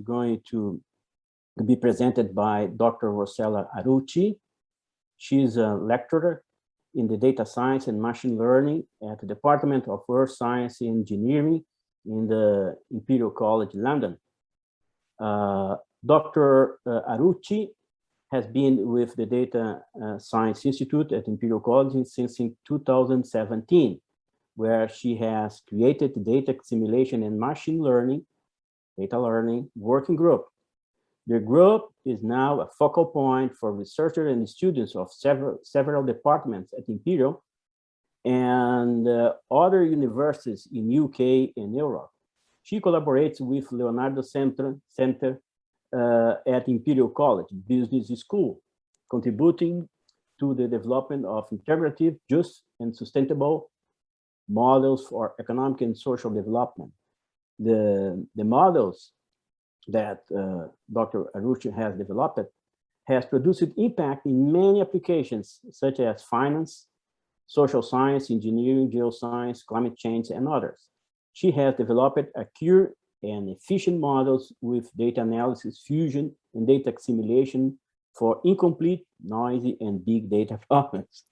going to be presented by Dr. Rossella Arucci. She's a lecturer in the data science and machine learning at the Department of Earth Science and Engineering in the Imperial College London. Dr. Arucci has been with the Data Science Institute at Imperial College since 2017, where she has created the data assimilation and machine learning, data learning working group. The group is now a focal point for researchers and students of several departments at Imperial and other universities in UK and Europe. She collaborates with Leonardo Center at Imperial College Business School, contributing to the development of integrative, just, and sustainable models for economic and social development. The models that Dr. Arucci has developed has produced impact in many applications, such as finance, social science, engineering, geoscience, climate change, and others. She has developed accurate and efficient models with data analysis, fusion, and data assimilation for incomplete, noisy, and big data problems.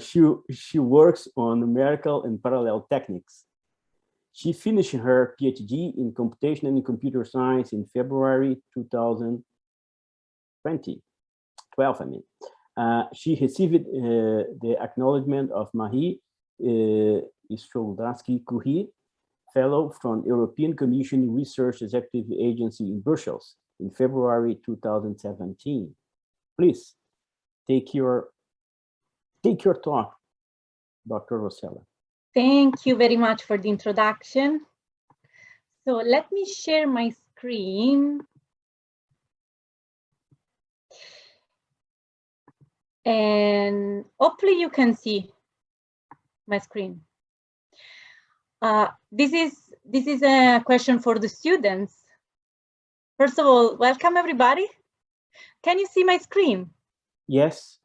She works on numerical and parallel techniques. She finished her PhD in computation and computer science in February 2012, I mean. She received the acknowledgement of Marie Sklodowsky-Curie Fellow from European Commission Research Executive Agency in Brussels in February 2017. Please take your talk, Dr. Rossella. Thank you very much for the introduction. So let me share my screen. And hopefully you can see my screen. This is a question for the students. First of all, welcome everybody. Can you see my screen? Yes.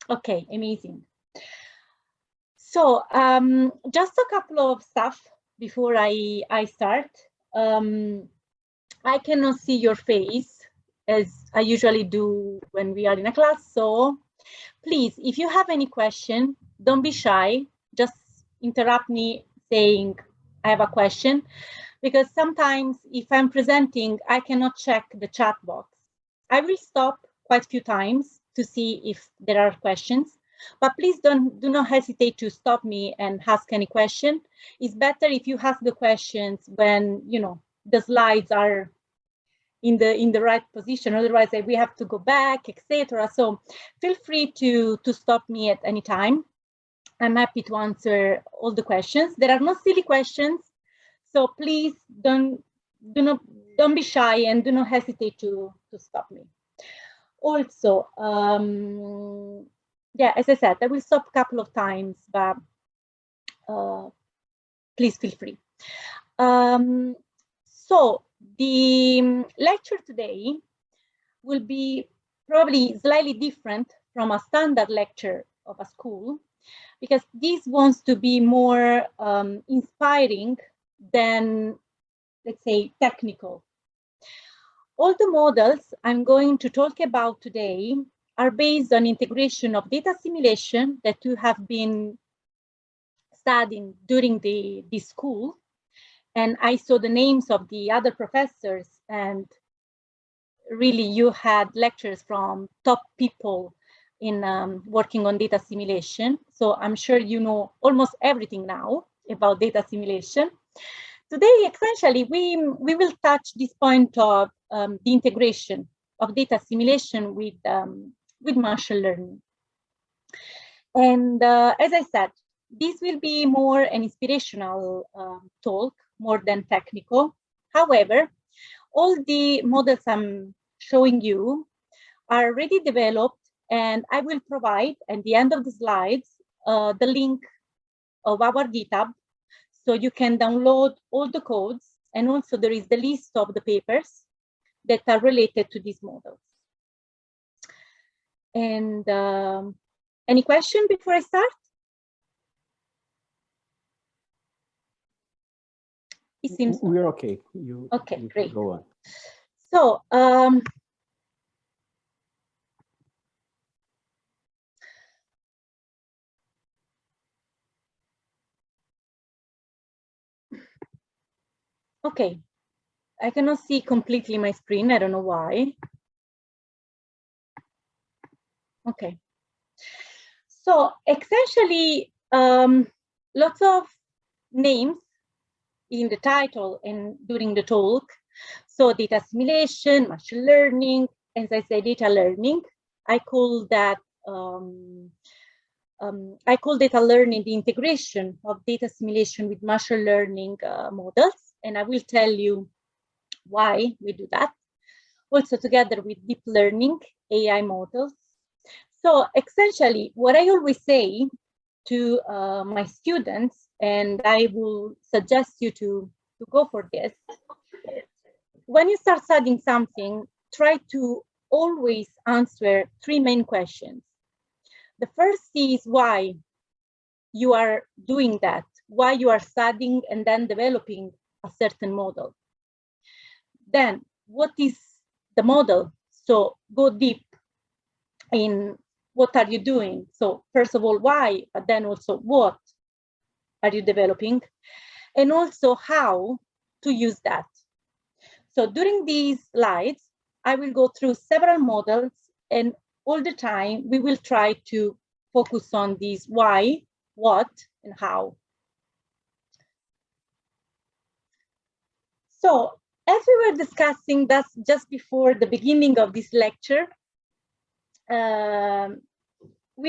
Okay, amazing. So just a couple of stuff before I start. I cannot see your face as I usually do when we are in a class. So please, if you have any question, don't be shy. Just interrupt me saying I have a question, because sometimes if I'm presenting, I cannot check the chat box. I will stop quite a few times to see if there are questions. But please do not hesitate to stop me and ask any question. It's better if you ask the questions when the slides are in the right position. Otherwise, we have to go back, etc. So feel free to stop me at any time. I'm happy to answer all the questions. There are no silly questions, so please don't be shy and do not hesitate to stop me. Also. Yeah, as I said, I will stop a couple of times, but please feel free. So the lecture today will be probably slightly different from a standard lecture of a school, because this wants to be more inspiring than, let's say, technical. All the models I'm going to talk about today are based on integration of data assimilation that you have been studying during the school. And I saw the names of the other professors, and really you had lectures from top people in working on data assimilation. So I'm sure you know almost everything now about data assimilation. Today, essentially, we will touch this point of the integration of data assimilation with machine learning. And as I said, this will be more an inspirational talk, more than technical. However, all the models I'm showing you are already developed, and I will provide at the end of the slides the link of our GitHub, so you can download all the codes, and also there is the list of the papers that are related to these models. And any question before I start? It seems we're okay. Okay, great. Go on. So, okay, I cannot see completely my screen. I don't know why. Okay. So essentially, lots of names in the title and during the talk. So data assimilation, machine learning, as I say, data learning. I call that data learning the integration of data assimilation with machine learning models, and I will tell you why we do that. Also together with deep learning, AI models. So essentially, what I always say to my students, and I will suggest you to go for this, when you start studying something, try to always answer three main questions. The first is why you are doing that, why you are studying and then developing a certain model. Then, what is the model? So go deep in what are you doing? So first of all, why, but then also what are you developing? And also how to use that. So during these slides, I will go through several models, and all the time we will try to focus on these why, what, and how. So as we were discussing that just before the beginning of this lecture, we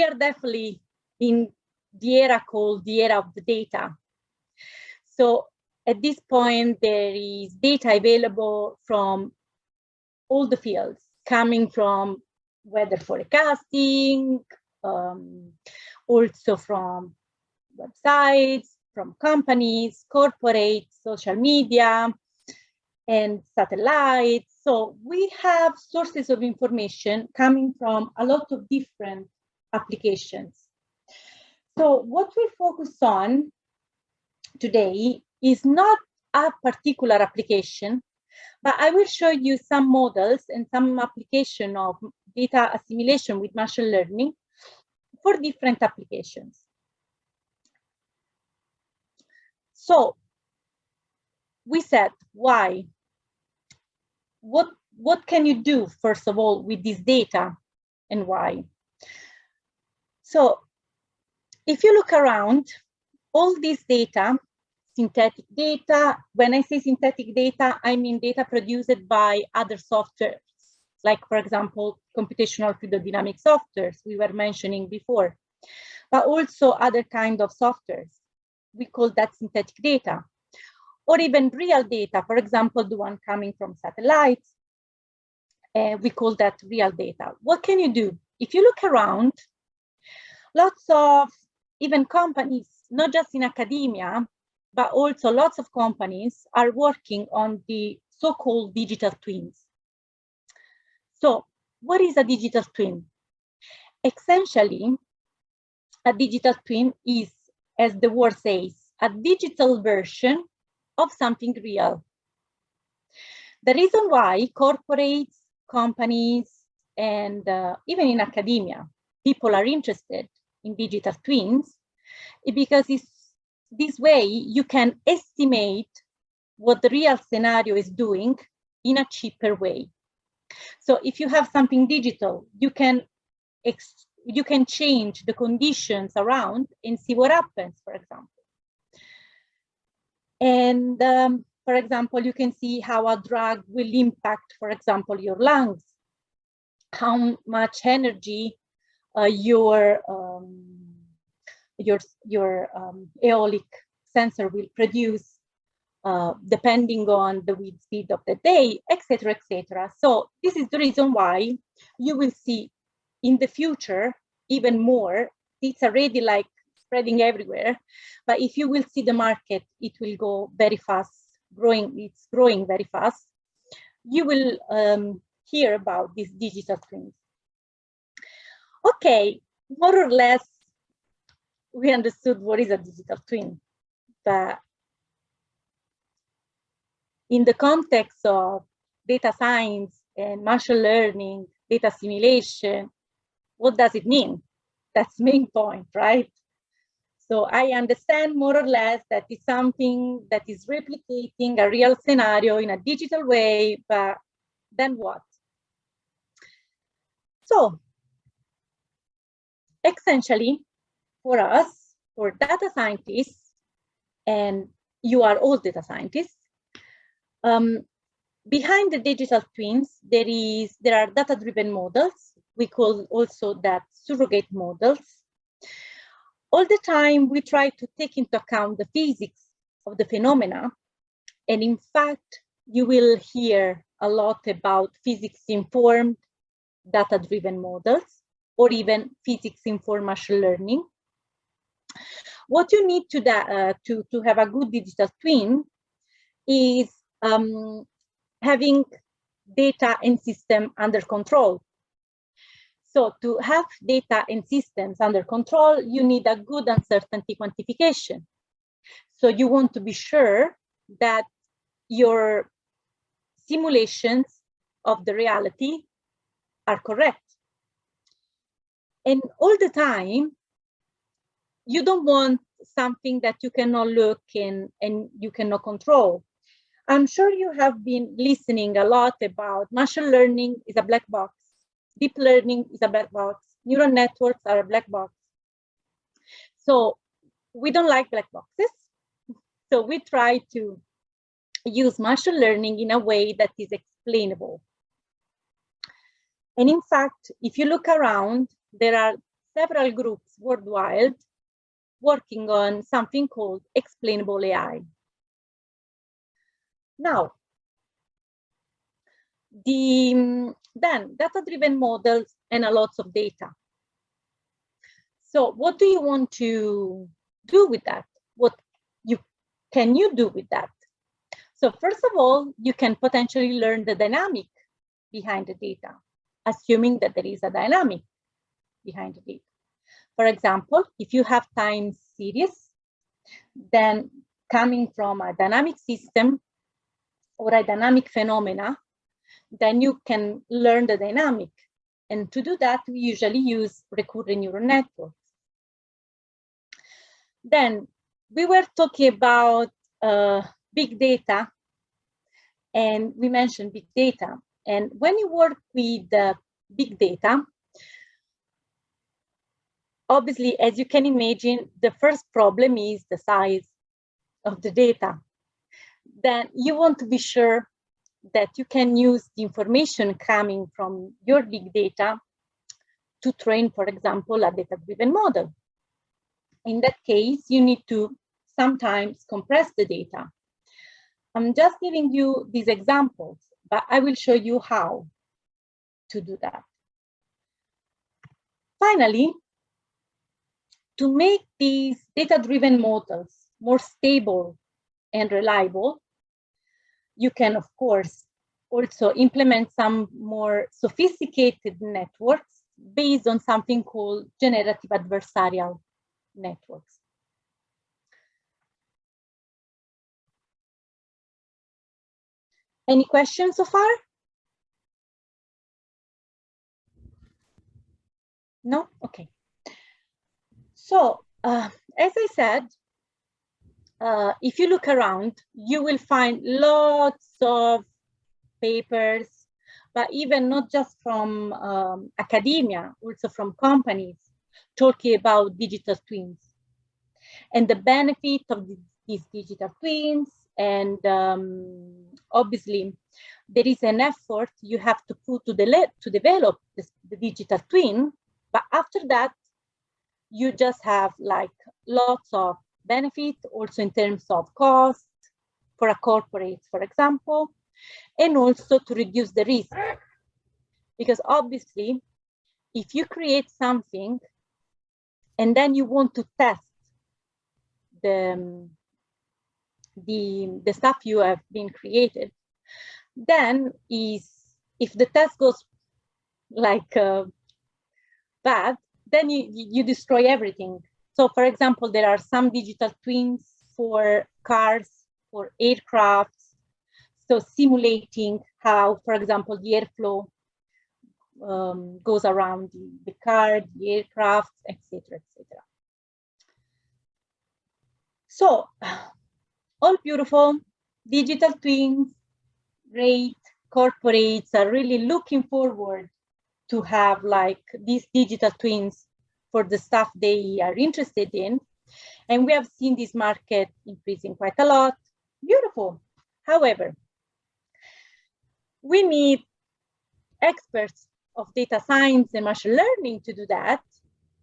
are definitely in the era called the era of the data. So at this point, there is data available from all the fields, coming from weather forecasting, also from websites, from companies, corporates, social media, and satellites. So we have sources of information coming from a lot of different applications. So what we focus on today is not a particular application, but I will show you some models and some application of data assimilation with machine learning for different applications. So we said, why? What can you do, first of all, with this data and why? So if you look around, all this data, synthetic data, when I say synthetic data, I mean data produced by other softwares, like, for example, computational fluidodynamic softwares we were mentioning before, but also other kind of softwares. We call that synthetic data. Or even real data, for example, the one coming from satellites, we call that real data. What can you do? If you look around, lots of even companies, not just in academia, but also lots of companies are working on the so-called digital twins. So what is a digital twin? Essentially, a digital twin is, as the word says, a digital version of something real. The reason why corporates, companies, and even in academia, people are interested in digital twins is because this way you can estimate what the real scenario is doing in a cheaper way. So if you have something digital, you can change the conditions around and see what happens, for example. And for example, you can see how a drug will impact, for example, your lungs, how much energy your aeolic sensor will produce, depending on the wind speed of the day, etc., etc. So this is the reason why you will see in the future even more. It's already like spreading everywhere, but if you will see the market, it will go very fast, it's growing very fast. You will hear about these digital twins. Okay, more or less, we understood what is a digital twin, but in the context of data science and machine learning, data assimilation, what does it mean? That's the main point, right? So I understand more or less that it's something that is replicating a real scenario in a digital way, but then what? So essentially, for us, for data scientists, and you are all data scientists, behind the digital twins, there are data-driven models. We call also that surrogate models. All the time, we try to take into account the physics of the phenomena. And in fact, you will hear a lot about physics-informed data-driven models, or even physics-informed machine learning. What you need to have a good digital twin is having data and system under control. So to have data and systems under control, you need a good uncertainty quantification. So you want to be sure that your simulations of the reality are correct. And all the time, you don't want something that you cannot look in and you cannot control. I'm sure you have been listening a lot about machine learning is a black box. Deep learning is a black box. Neural networks are a black box. So we don't like black boxes. So we try to use machine learning in a way that is explainable. And in fact, if you look around, there are several groups worldwide working on something called explainable AI. Now, then data-driven models and a lot of data. So what do you want to do with that? What can you do with that? So first of all, you can potentially learn the dynamic behind the data, assuming that there is a dynamic behind the data. For example, if you have time series, then coming from a dynamic system or a dynamic phenomena, then you can learn the dynamic. And to do that, we usually use recurrent neural networks. Then we were talking about big data, and we mentioned big data. And when you work with big data, obviously, as you can imagine, the first problem is the size of the data. Then you want to be sure that you can use the information coming from your big data to train, for example, a data-driven model. In that case, you need to sometimes compress the data. I'm just giving you these examples, but I will show you how to do that. Finally, to make these data-driven models more stable and reliable, you can, of course, also implement some more sophisticated networks based on something called generative adversarial networks. Any questions so far? No? Okay. So, as I said, if you look around, you will find lots of papers, but even not just from academia, also from companies, talking about digital twins and the benefit of these digital twins. And obviously, there is an effort you have to put to develop the digital twin, but after that, you just have like lots of benefit also in terms of cost for a corporate, for example, and also to reduce the risk. Because obviously, if you create something and then you want to test the stuff you have been created, then if the test goes like bad, then you destroy everything. So for example, there are some digital twins for cars, for aircrafts, so simulating how, for example, the airflow goes around the car, the aircraft, etc., etc. So, all beautiful, digital twins, great. Corporates are really looking forward to have like these digital twins for the stuff they are interested in. And we have seen this market increasing quite a lot. Beautiful. However, we need experts of data science and machine learning to do that.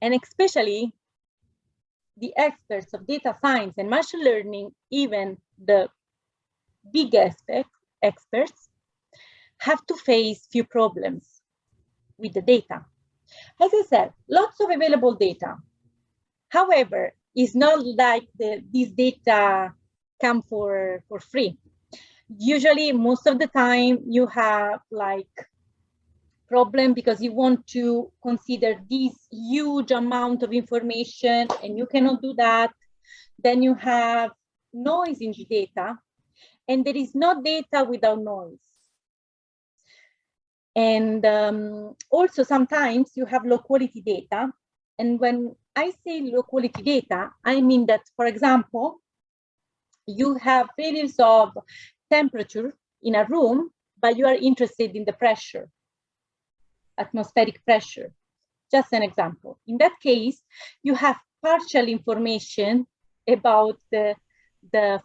And especially the experts of data science and machine learning, even the big experts, have to face few problems with the data. As I said, lots of available data. However, it's not like these data come for free. Usually, most of the time, you have like problem because you want to consider this huge amount of information and you cannot do that. Then you have noise in the data, and there is no data without noise. And also sometimes you have low quality data. And when I say low quality data, I mean that, for example, you have values of temperature in a room, but you are interested in the pressure, atmospheric pressure. Just an example. In that case, you have partial information about the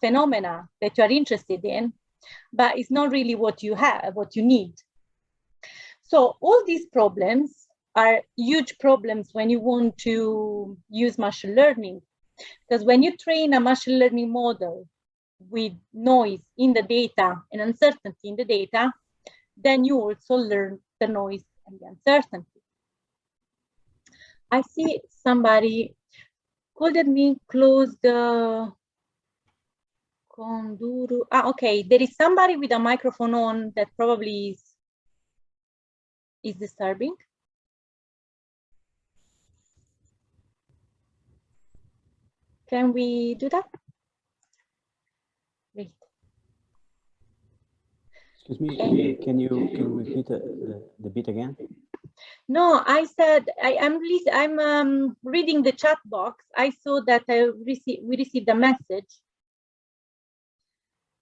phenomena that you are interested in, but it's not really what you have, what you need. So all these problems are huge problems when you want to use machine learning, because when you train a machine learning model with noise in the data and uncertainty in the data, then you also learn the noise and the uncertainty. I see somebody could let me close the Konduru. Ah, okay, there is somebody with a microphone on that probably is disturbing. Can we do that? Great. Excuse me, can you repeat the bit again? No, I said I'm reading the chat box. I saw that we received a message.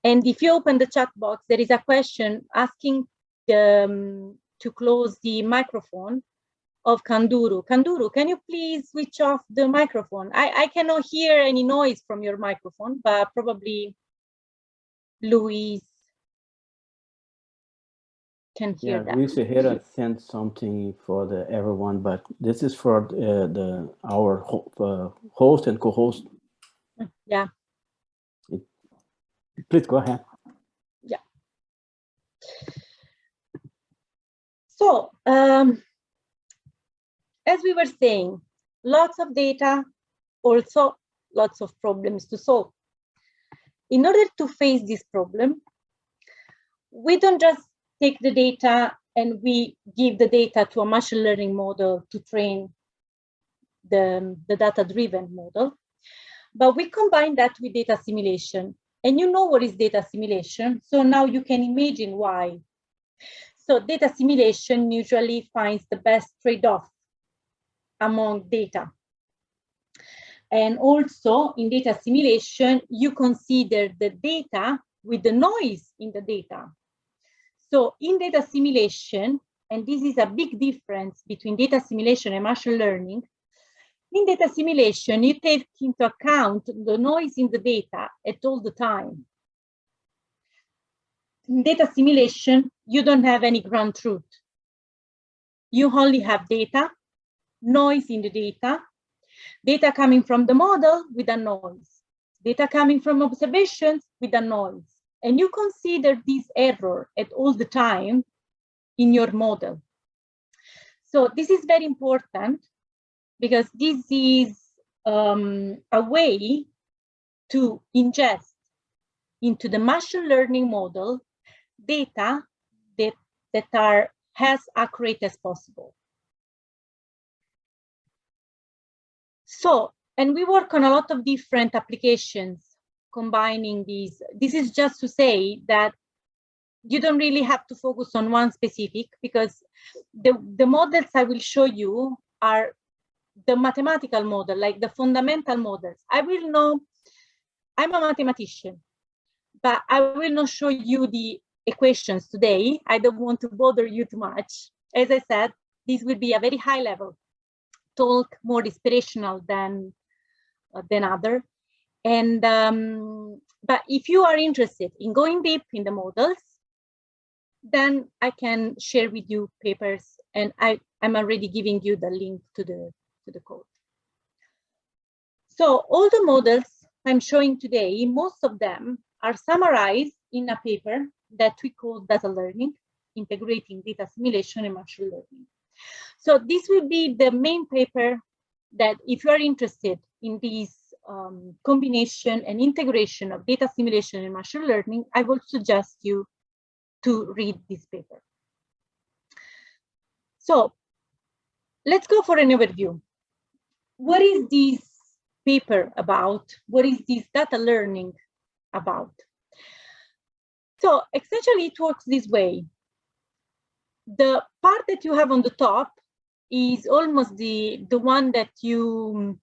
And if you open the chat box, there is a question asking to close the microphone of Kanduru. Kanduru, can you please switch off the microphone? I cannot hear any noise from your microphone, but probably Luis can hear that. Luis Herrera sent something for everyone, but this is for our host and co-host. Yeah. Please go ahead. Yeah. So, as we were saying, lots of data, also lots of problems to solve. In order to face this problem, we don't just take the data and we give the data to a machine learning model to train the data-driven model, but we combine that with data assimilation. And you know what is data assimilation, so now you can imagine why. So data assimilation usually finds the best trade-off among data. And also in data assimilation, you consider the data with the noise in the data. So in data assimilation, and this is a big difference between data assimilation and machine learning, in data assimilation, you take into account the noise in the data at all the time. In data assimilation, you don't have any ground truth. You only have data, noise in the data, data coming from the model with a noise, data coming from observations with a noise. And you consider this error at all the time in your model. So this is very important because this is a way to ingest into the machine learning model data that are as accurate as possible. So, and we work on a lot of different applications combining these. This is just to say that you don't really have to focus on one specific, because the models I will show you are the mathematical model, like the fundamental models. I will know, I'm a mathematician, but I will not show you the equations today. I don't want to bother you too much. As I said, this will be a very high level talk, more inspirational than other. And but if you are interested in going deep in the models, then I can share with you papers, and I'm already giving you the link to the code. So all the models I'm showing today, most of them are summarized in a paper that we call Data Learning, Integrating Data Assimilation and Machine Learning. So this will be the main paper that, if you are interested in this combination and integration of data assimilation and machine learning, I will suggest you to read this paper. So let's go for an overview. What is this paper about? What is this data learning about? So essentially it works this way. The part that you have on the top is almost the one that you,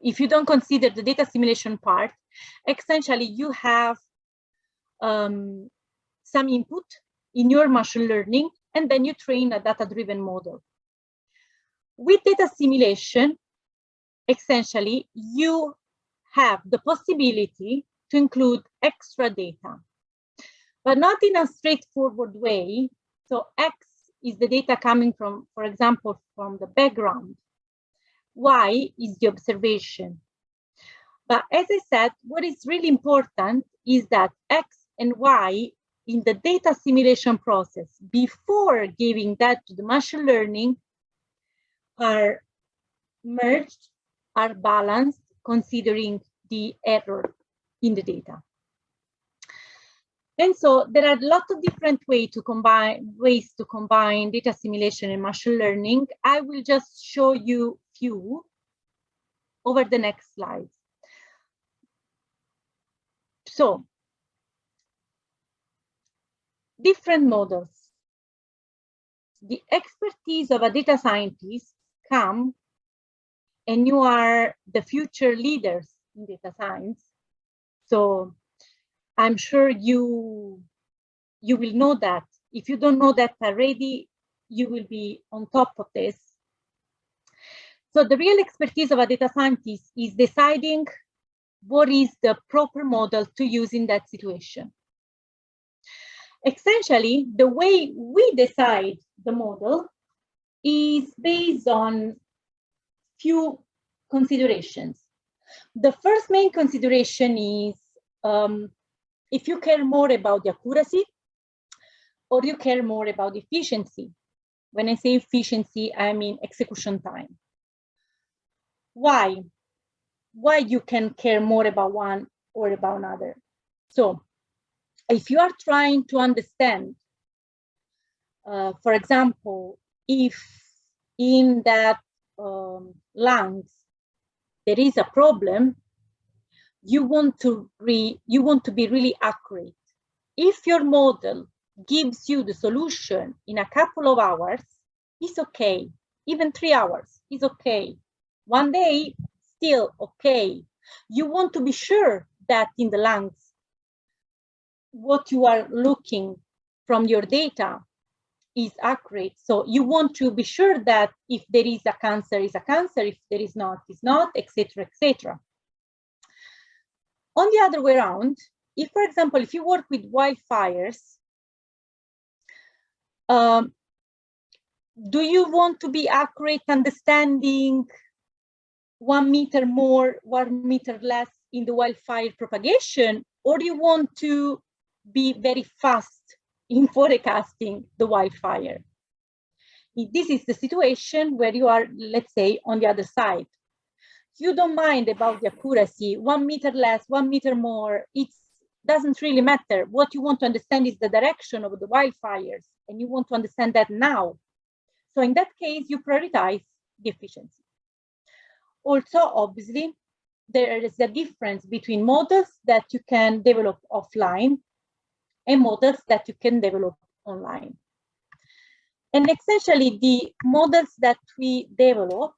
if you don't consider the data assimilation part, essentially you have some input in your machine learning, and then you train a data-driven model. With data assimilation, essentially, you have the possibility to include extra data, but not in a straightforward way. So X is the data coming from, for example, from the background. Y is the observation. But as I said, what is really important is that X and Y in the data assimilation process, before giving that to the machine learning, are merged, are balanced, considering the error in the data. And so there are lots of different ways to combine data assimilation and machine learning. I will just show you few over the next slides. So, different models. The expertise of a data scientist come, and you are the future leaders in data science. So I'm sure you will know that. If you don't know that already, you will be on top of this. So the real expertise of a data scientist is deciding what is the proper model to use in that situation. Essentially, the way we decide the model is based on few considerations. The first main consideration is if you care more about the accuracy or you care more about efficiency. When I say efficiency, I mean execution time. Why? Why you can care more about one or about another? So if you are trying to understand, for example, if in that lungs there is a problem, you want to be really accurate. If your model gives you the solution in a couple of hours, it's okay. Even 3 hours is okay. 1 day, still okay. You want to be sure that in the lungs, what you are looking from your data is accurate. So you want to be sure that if there is a cancer, is a cancer. If there is not, is not, etc., etc. On the other way around, if, for example, if you work with wildfires, do you want to be accurate, understanding 1 meter more, 1 meter less in the wildfire propagation, or do you want to be very fast in forecasting the wildfire? This is the situation where you are, let's say, on the other side. You don't mind about the accuracy, 1 meter less, 1 meter more, it doesn't really matter. What you want to understand is the direction of the wildfires, and you want to understand that now. So in that case, you prioritize the efficiency. Also, obviously, there is a difference between models that you can develop offline and models that you can develop online. And essentially, the models that we develop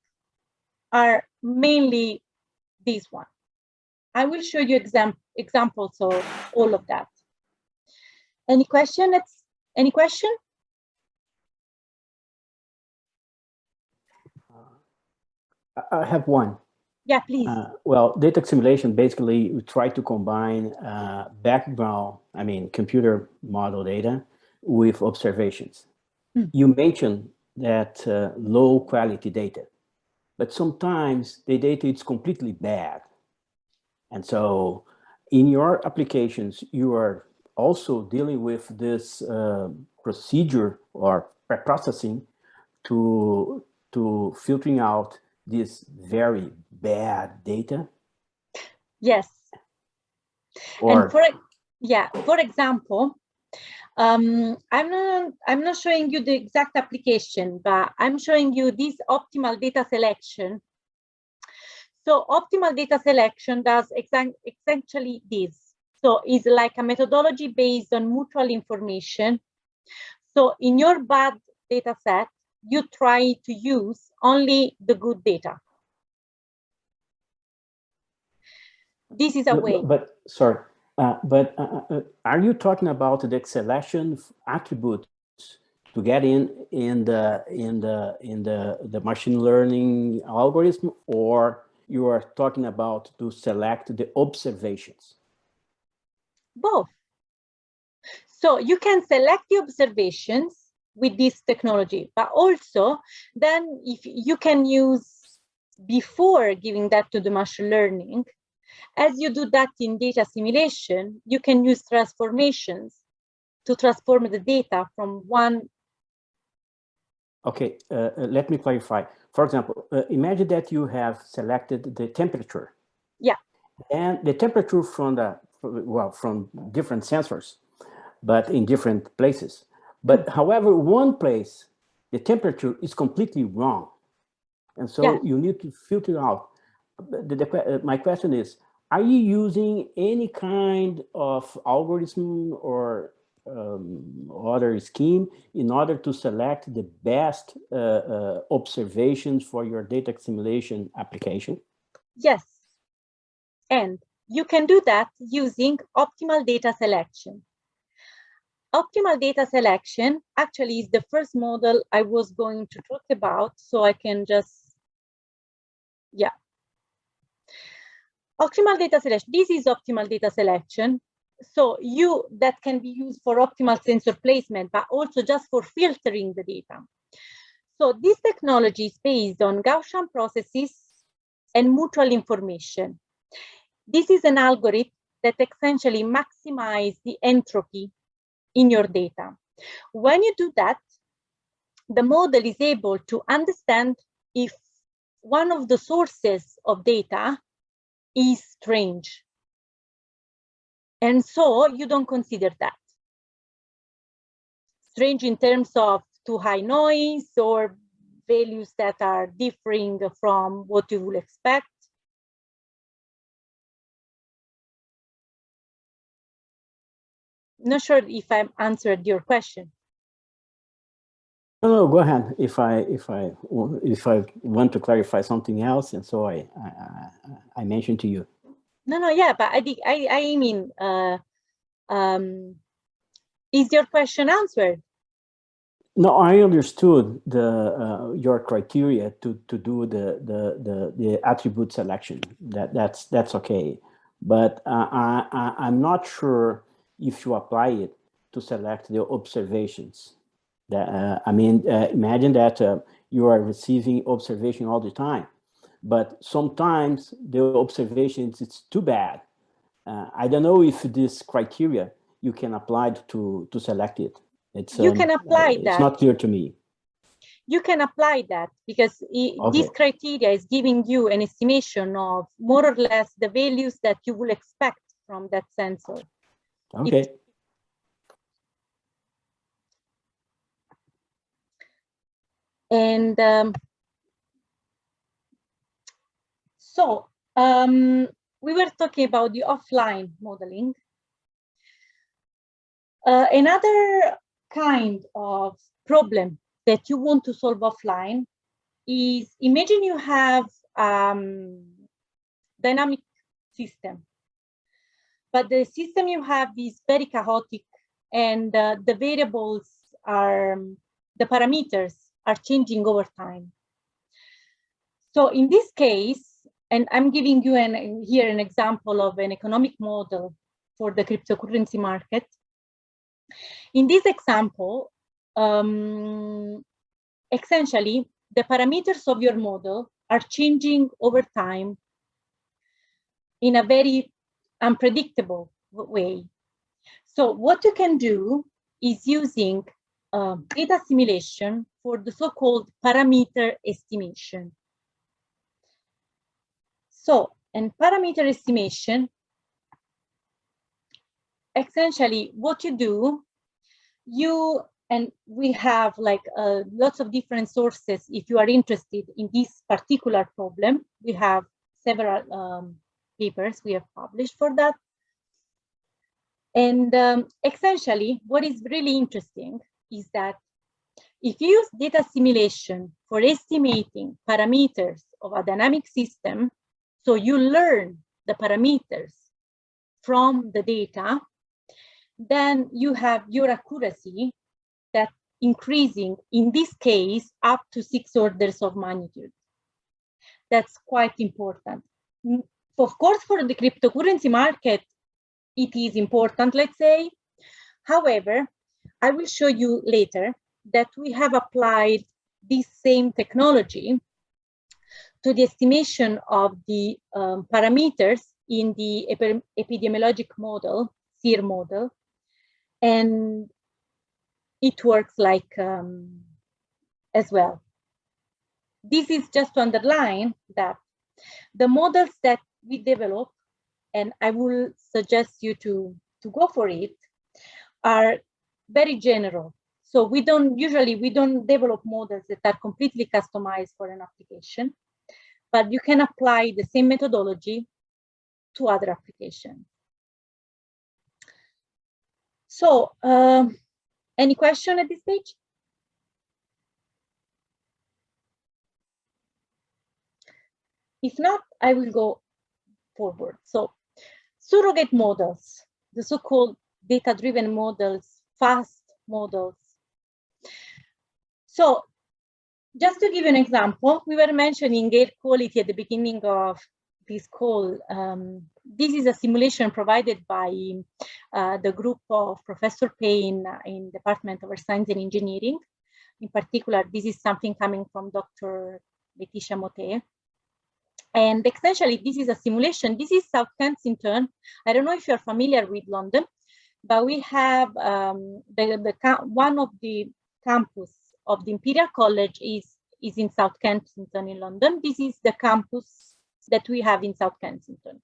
are mainly this one. I will show you examples of all of that. Any question? Any question? I have one. Yeah, please. Well, data assimilation, basically, we try to combine background, computer model data with observations. You mentioned that low quality data, but sometimes the data is completely bad. And so in your applications, you are also dealing with this procedure or processing to filtering out this very bad data? Yes. Or, and for example, I'm not showing you the exact application, but I'm showing you this optimal data selection. So optimal data selection does essentially this. So it's like a methodology based on mutual information. So in your bad data set, you try to use only the good data. This is a way. But sorry, are you talking about the selection attributes to get in the machine learning algorithm, or you are talking about to select the observations? Both. So you can select the observations with this technology, but also then if you can use before giving that to the machine learning, as you do that in data assimilation, you can use transformations to transform the data from one. Okay, let me clarify. For example, imagine that you have selected the temperature. Yeah. And the temperature from different sensors, but in different places. But however, one place, the temperature is completely wrong. And so you need to filter out. My question is, are you using any kind of algorithm or other scheme in order to select the best observations for your data assimilation application? Yes. And you can do that using optimal data selection. Optimal data selection actually is the first model I was going to talk about, so I can just, Optimal data selection. This is optimal data selection. So that can be used for optimal sensor placement, but also just for filtering the data. So this technology is based on Gaussian processes and mutual information. This is an algorithm that essentially maximizes the entropy in your data. When you do that, the model is able to understand if one of the sources of data is strange. And so you don't consider that. Strange in terms of too high noise or values that are differing from what you would expect. Not sure if I answered your question. No, go ahead. If I want to clarify something else, and so I mentioned to you. No, yeah, but I mean, is your question answered? No, I understood your criteria to do the attribute selection. That's okay, but I'm not sure if you apply it to select the observations. Imagine that you are receiving observation all the time, but sometimes the observations it's too bad. I don't know if this criteria you can apply to select it. You can apply that. It's not clear to me. You can apply that because this criteria is giving you an estimation of more or less the values that you will expect from that sensor. Okay. And we were talking about the offline modeling. Another kind of problem that you want to solve offline is, imagine you have dynamic system, but the system you have is very chaotic, and the variables are, the parameters are changing over time. So in this case, and I'm giving you here an example of an economic model for the cryptocurrency market. In this example, essentially, the parameters of your model are changing over time in a very unpredictable way. So what you can do is using data assimilation for the so-called parameter estimation. So, in parameter estimation, essentially what you do, and we have like lots of different sources. If you are interested in this particular problem, we have several papers we have published for that. And essentially, what is really interesting is that if you use data assimilation for estimating parameters of a dynamic system, so you learn the parameters from the data, then you have your accuracy that increasing, in this case, up to 6 orders of magnitude. That's quite important. Of course, for the cryptocurrency market, it is important, let's say. However, I will show you later that we have applied this same technology to the estimation of the parameters in the epidemiologic model, SEER model, and it works like as well. This is just to underline that the models that we develop, and I will suggest you to go for it, are very general. So we don't develop models that are completely customized for an application, but you can apply the same methodology to other applications. So any question at this stage? If not, I will go forward. So surrogate models, the so-called data-driven models, fast models. So just to give you an example, we were mentioning air quality at the beginning of this call. This is a simulation provided by the group of Professor Payne in Department of Earth Science and Engineering. In particular, this is something coming from Dr. Laetitia Motet. And essentially, this is a simulation. This is South Kensington. I don't know if you're familiar with London, but we have one of the campus of the Imperial College is in South Kensington in London. This is the campus that we have in South Kensington.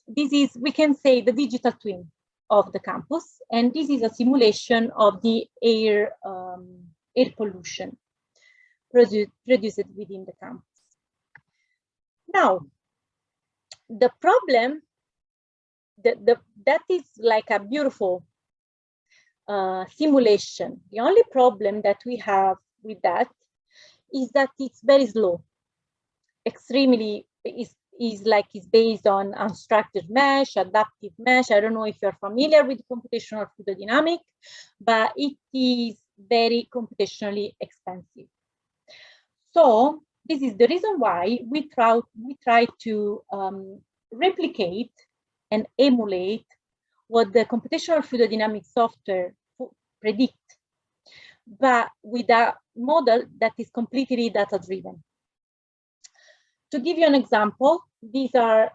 This is, we can say, the digital twin of the campus, and this is a simulation of the air pollution produced within the campus. Now, the problem that is like a beautiful simulation. The only problem that we have with that is that it's very slow. Extremely is based on unstructured mesh, adaptive mesh. I don't know if you're familiar with computational fluidodynamics, but it is very computationally expensive. So this is the reason why we try to replicate and emulate what the computational fluidodynamics software predict, but with a model that is completely data-driven. To give you an example, these are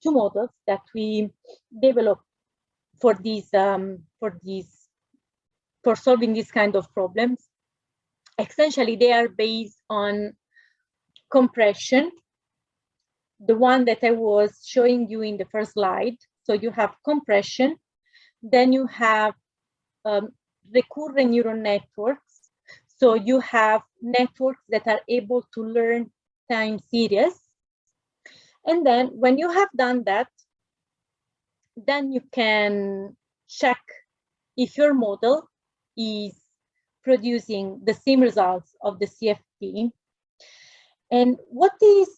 two models that we developed for solving this kind of problems. Essentially, they are based on compression, the one that I was showing you in the first slide. So you have compression, then you have recurrent neural networks. So you have networks that are able to learn time series. And then when you have done that, then you can check if your model is producing the same results of the CFD. And what is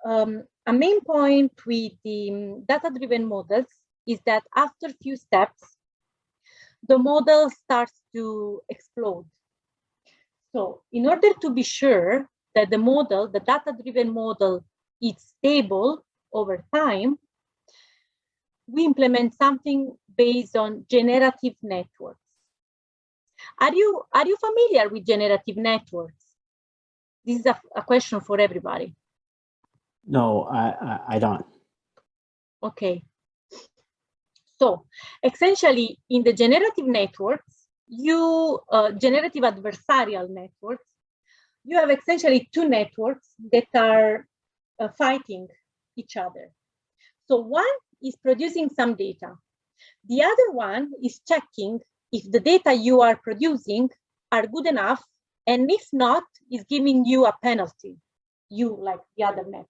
a main point with the data-driven models is that after a few steps, the model starts to explode. So in order to be sure that the model, the data-driven model, is stable over time, we implement something based on generative networks. Are you familiar with generative networks? This is a question for everybody. No, I don't. Okay. So essentially, in the generative networks, generative adversarial networks, you have essentially two networks that are fighting each other. So one is producing some data. The other one is checking if the data you are producing are good enough, and if not, is giving you a penalty, you like the other network.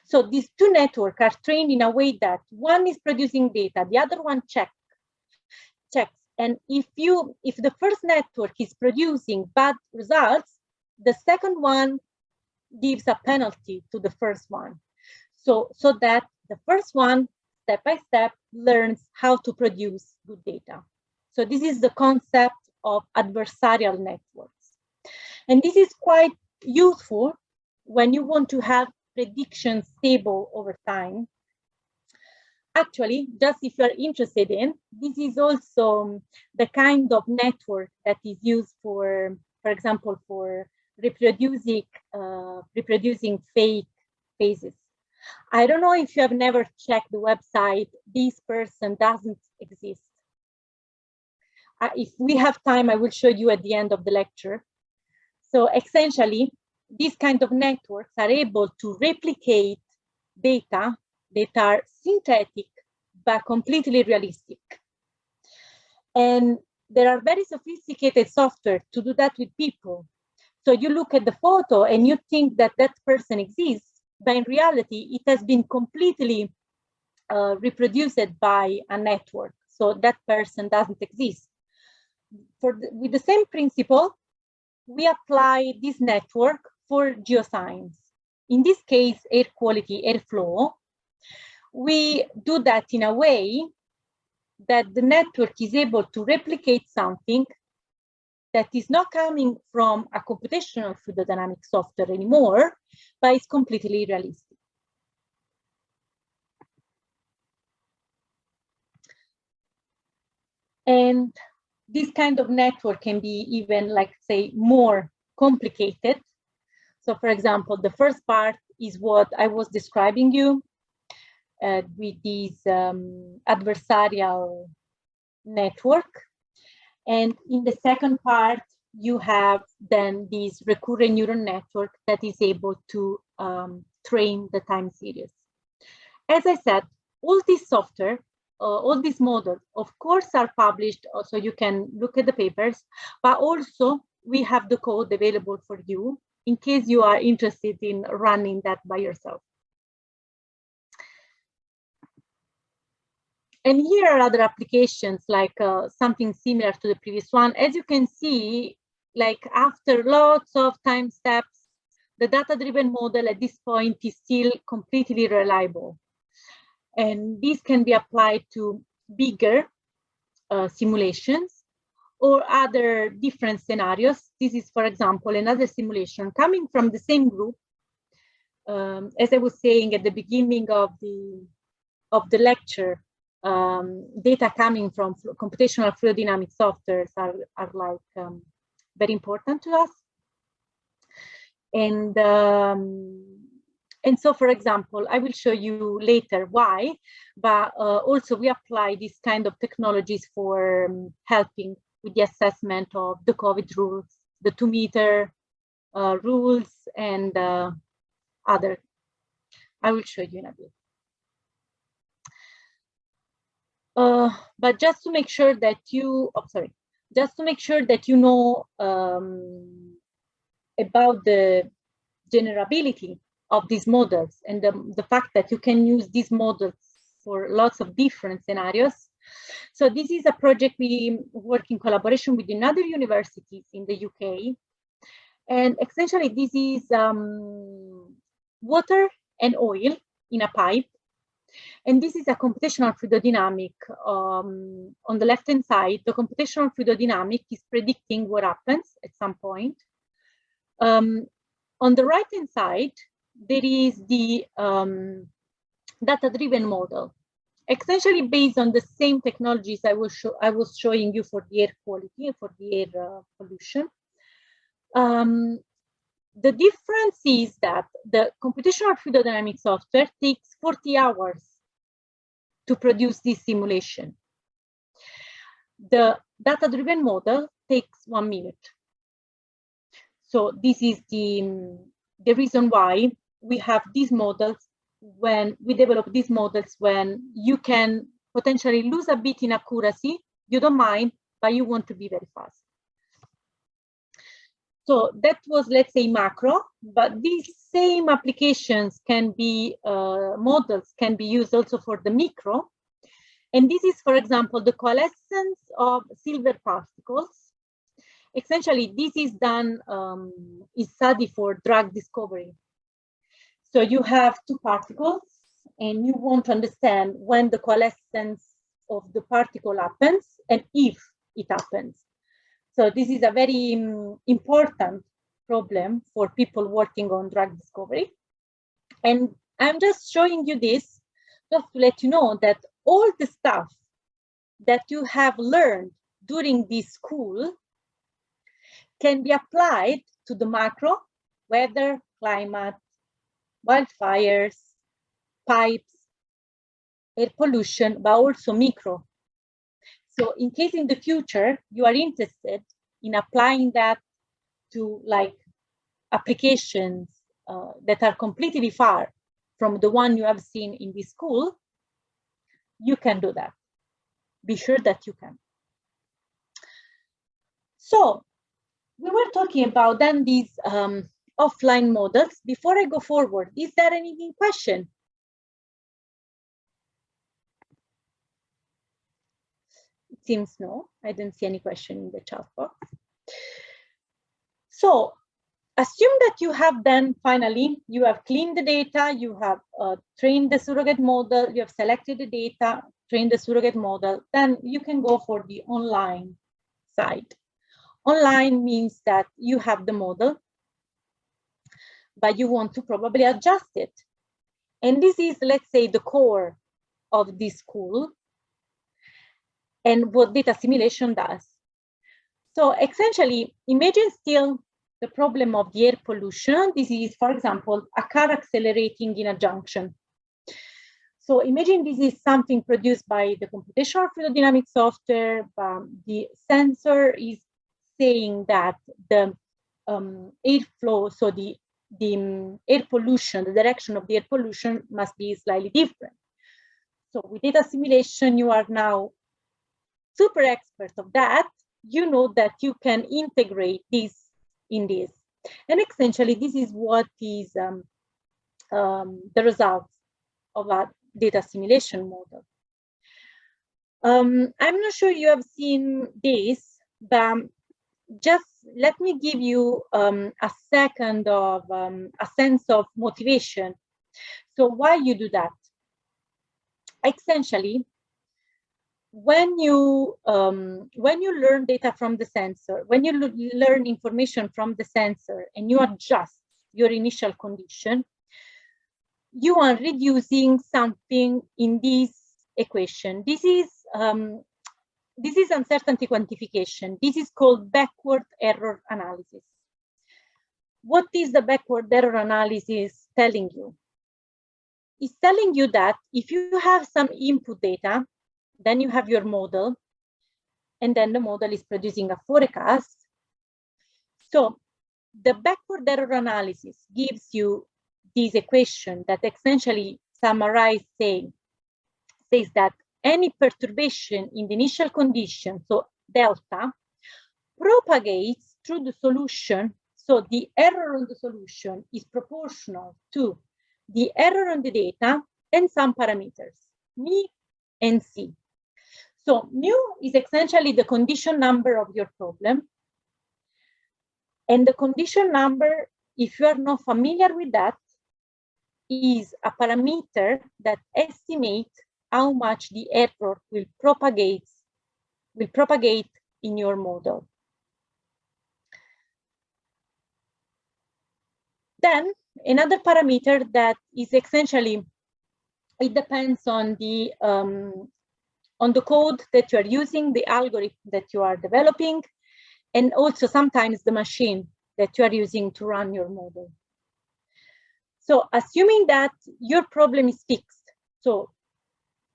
So these two networks are trained in a way that one is producing data, the other one checks. And if the first network is producing bad results, the second one gives a penalty to the first one. So that the first one, step by step, learns how to produce good data. So this is the concept of adversarial networks. And this is quite useful when you want to have predictions stable over time. Actually, just if you're interested in, this is also the kind of network that is used for example, for reproducing fake faces. I don't know if you have never checked the website, this person doesn't exist. If we have time, I will show you at the end of the lecture. So essentially, these kind of networks are able to replicate data that are synthetic but completely realistic. And there are very sophisticated software to do that with people. So you look at the photo and you think that that person exists, but in reality, it has been completely reproduced by a network. So that person doesn't exist. With the same principle, we apply this network for geoscience. In this case, air quality, airflow. We do that in a way that the network is able to replicate something that is not coming from a computational fluid dynamics software anymore, but it's completely realistic. And this kind of network can be even, like, say, more complicated. So for example, the first part is what I was describing you with this adversarial network. And in the second part, you have then this recurrent neural network that is able to train the time series. As I said, all this software, all these models, of course, are published, so you can look at the papers, but also we have the code available for you in case you are interested in running that by yourself. And here are other applications, like something similar to the previous one. As you can see, like after lots of time steps, the data-driven model at this point is still completely reliable. And this can be applied to bigger simulations or other different scenarios. This is, for example, another simulation coming from the same group. As I was saying at the beginning of the lecture, data coming from computational fluid dynamics softwares are like very important to us. And so, for example, I will show you later why, but also we apply this kind of technologies for helping with the assessment of the COVID rules, the 2-meter rules, and other. I will show you in a bit. But just to make sure that you, just to make sure that you know about the generability of these models and the fact that you can use these models for lots of different scenarios, So this is a project we work in collaboration with another universities in the UK. And essentially this is water and oil in a pipe. And this is a computational fluidodynamic. On the left-hand side, the computational fluidodynamic is predicting what happens at some point. On the right-hand side, there is the data-driven model, essentially based on the same technologies I was showing you for the air quality and for the air pollution. The difference is that the computational fluidodynamic software takes 40 hours to produce this simulation. The data-driven model takes 1 minute. So this is the reason why we have these models, when we develop these models, when you can potentially lose a bit in accuracy, you don't mind, but you want to be very fast. So that was, let's say, macro, but these same applications can be, models can be used also for the micro. And this is, for example, the coalescence of silver particles. Essentially, this is done in study for drug discovery. So you have two particles, and you want to understand when the coalescence of the particle happens and if it happens. So this is a very important problem for people working on drug discovery. And I'm just showing you this just to let you know that all the stuff that you have learned during this school can be applied to the macro, weather, climate, wildfires, pipes, air pollution, but also micro. So in case in the future you are interested in applying that to like applications that are completely far from the one you have seen in this school, you can do that. Be sure that you can. So we were talking about then these offline models. Before I go forward, is there any question? It seems no, I didn't see any question in the chat box. So assume that you have then finally, you have cleaned the data, you have trained the surrogate model, you have selected the data, trained the surrogate model, then you can go for the online side. Online means that you have the model, but you want to probably adjust it. And this is, let's say, the core of this school and what data assimilation does. So essentially, imagine still the problem of the air pollution. This is, for example, a car accelerating in a junction. So imagine this is something produced by the computational fluidodynamic software. The sensor is saying that the airflow, so the air pollution, the direction of the air pollution must be slightly different. So with data assimilation, you are now super expert of that. You know that you can integrate this in this. And essentially, this is what is the result of a data assimilation model. I'm not sure you have seen this, but just let me give you a second of a sense of motivation. So why you do that? Essentially, when you learn data from the sensor, when you learn information from the sensor and you adjust your initial condition, you are reducing something in this equation. This is uncertainty quantification. This is called backward error analysis. What is the backward error analysis telling you? It's telling you that if you have some input data, then you have your model, and then the model is producing a forecast. So the backward error analysis gives you this equation that essentially summarizes, says that any perturbation in the initial condition, so delta, propagates through the solution. So the error on the solution is proportional to the error on the data and some parameters, mi and c. So mu is essentially the condition number of your problem. And the condition number, if you are not familiar with that, is a parameter that estimates how much the error will propagate in your model. Then another parameter that is essentially, it depends on the code that you are using, the algorithm that you are developing, and also sometimes the machine that you are using to run your model. So assuming that your problem is fixed, so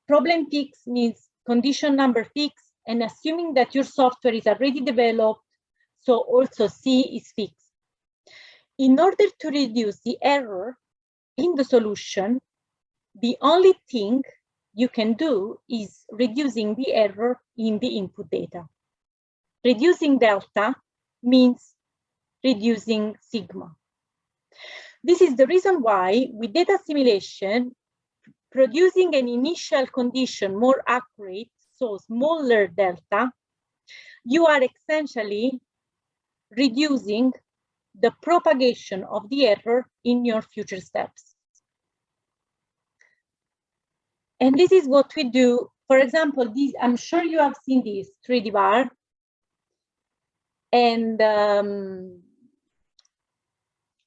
problem fixed means condition number fixed, and assuming that your software is already developed, so also C is fixed. In order to reduce the error in the solution, the only thing you can do is reducing the error in the input data. Reducing delta means reducing sigma. This is the reason why with data assimilation, producing an initial condition more accurate, so smaller delta, you are essentially reducing the propagation of the error in your future steps. And this is what we do. For example, these, I'm sure you have seen this 3D bar. And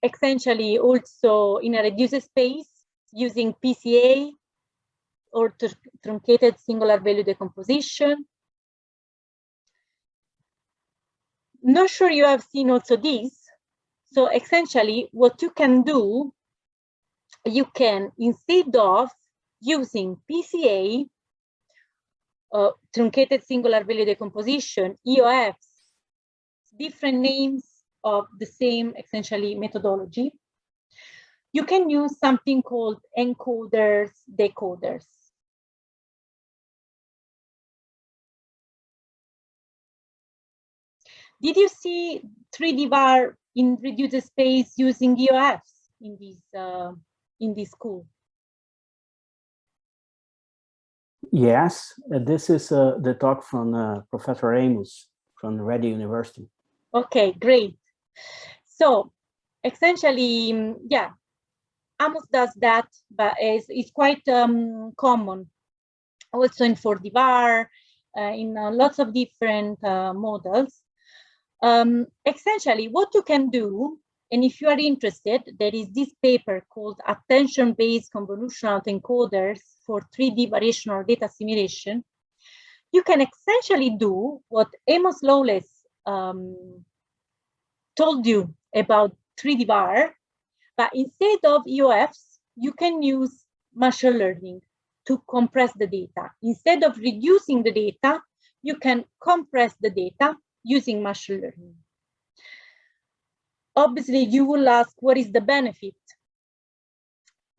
essentially also in a reduced space using PCA or truncated singular value decomposition. Not sure you have seen also this. So essentially what you can do, you can, instead of using PCA, truncated singular value decomposition, EOFs, different names of the same essentially methodology, you can use something called encoders, decoders. Did you see 3D bar in reduced space using EOFs in this school? Yes, this is the talk from Professor Amos from Ready University. Okay, great. So essentially, yeah, Amos does that, but it's quite common also in 4D bar, in lots of different models. Essentially, what you can do, and if you are interested, there is this paper called Attention-Based Convolutional Autoencoders for 3D Variational Data Assimilation. You can essentially do what Amos Lawless told you about 3D bar, but instead of EOFs, you can use machine learning to compress the data. Instead of reducing the data, you can compress the data using machine learning. Obviously, you will ask, what is the benefit?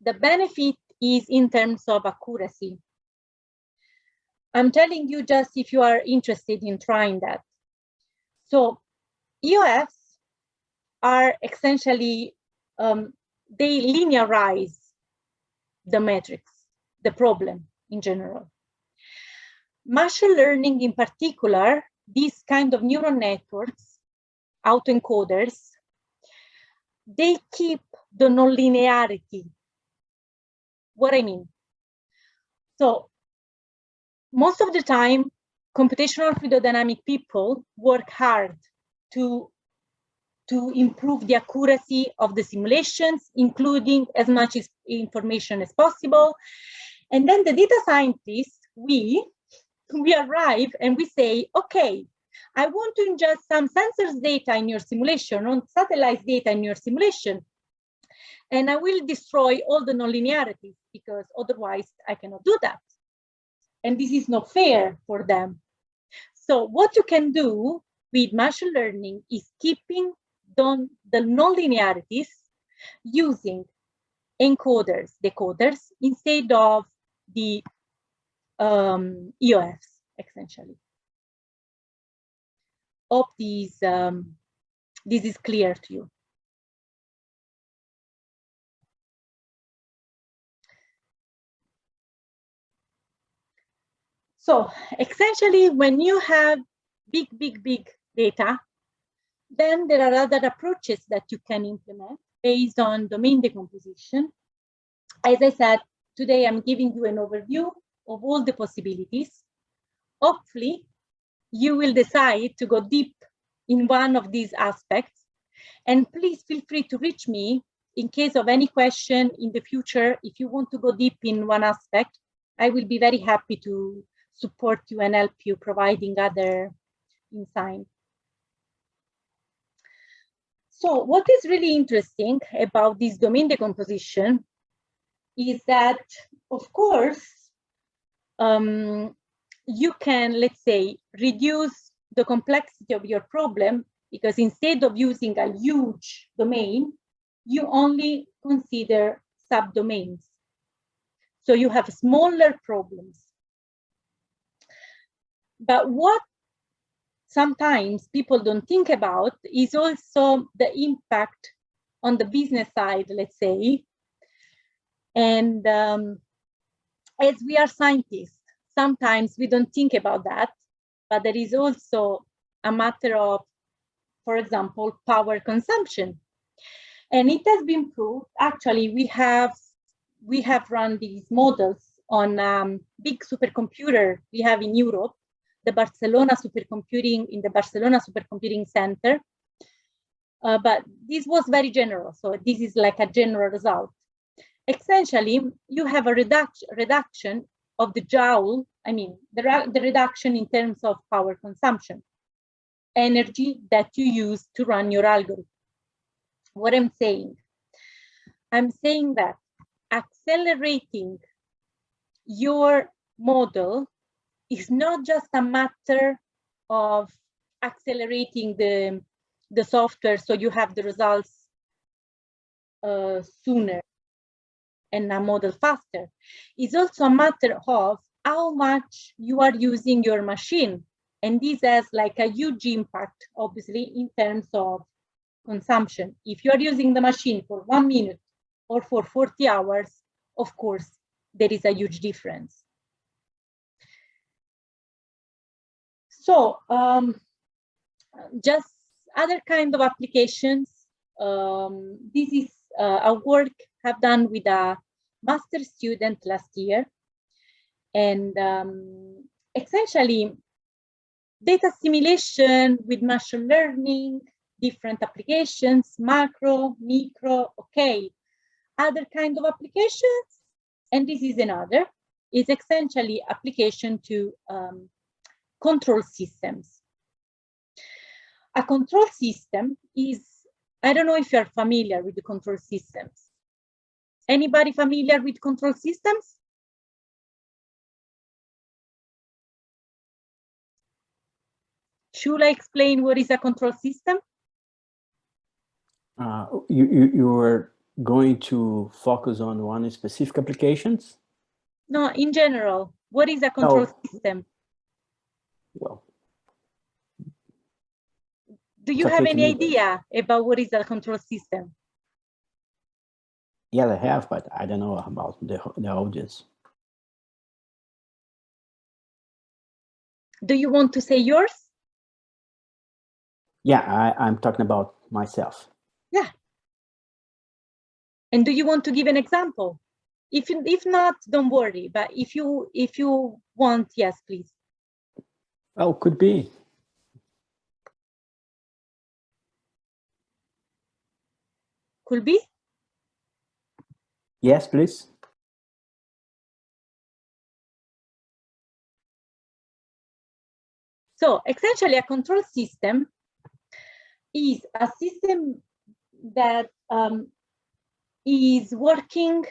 The benefit is in terms of accuracy. I'm telling you just if you are interested in trying that. So EOFs are essentially, they linearize the metrics, the problem in general. Machine learning in particular, these kind of neural networks, autoencoders, they keep the nonlinearity. What I mean? So most of the time, computational fluidodynamic people work hard to improve the accuracy of the simulations, including as much information as possible. And then the data scientists, we arrive and we say, okay, I want to ingest some sensors data in your simulation, on satellite data in your simulation, and I will destroy all the nonlinearities because otherwise I cannot do that. And this is not fair for them. So what you can do with machine learning is keeping the nonlinearities using encoders, decoders, instead of the EOFs, essentially. Hope this is clear to you. So essentially, when you have big data, then there are other approaches that you can implement based on domain decomposition. As I said, today I'm giving you an overview of all the possibilities. Hopefully, you will decide to go deep in one of these aspects. And please feel free to reach me in case of any question in the future. If you want to go deep in one aspect, I will be very happy to support you and help you providing other insight. So what is really interesting about this domain decomposition is that, of course, you can, let's say, reduce the complexity of your problem, because instead of using a huge domain, you only consider subdomains. So you have smaller problems. But what sometimes people don't think about is also the impact on the business side, let's say. And as we are scientists, sometimes we don't think about that, but there is also a matter of, for example, power consumption. And it has been proved, actually, we have run these models on big supercomputer we have in Europe, the Barcelona supercomputing, in the Barcelona Supercomputing Center. But this was very general, so this is like a general result. Essentially, you have a reduction of the joule, I mean, the reduction in terms of power consumption, energy that you use to run your algorithm. What I'm saying that accelerating your model is not just a matter of accelerating the software so you have the results sooner and a model faster. It's also a matter of how much you are using your machine. And this has like a huge impact, obviously, in terms of consumption. If you are using the machine for 1 minute or for 40 hours, of course, there is a huge difference. So just other kind of applications. This is a work I've done with a master student last year. And essentially, data assimilation with machine learning, different applications, macro, micro, okay. Other kind of applications, and this is another, is essentially application to control systems. A control system is, I don't know if you're familiar with the control systems. Anybody familiar with control systems? Should I explain what is a control system? You were going to focus on one specific applications? No, in general, what is a control system? Well, do you have any idea about what is a control system? Yeah, I have, but I don't know about the audience. Do you want to say yours? Yeah, I'm talking about myself. Yeah. And do you want to give an example? If not, don't worry. But if you want, yes, please. Oh, could be. Could be? Yes, please. So essentially, a control system is a system that is working,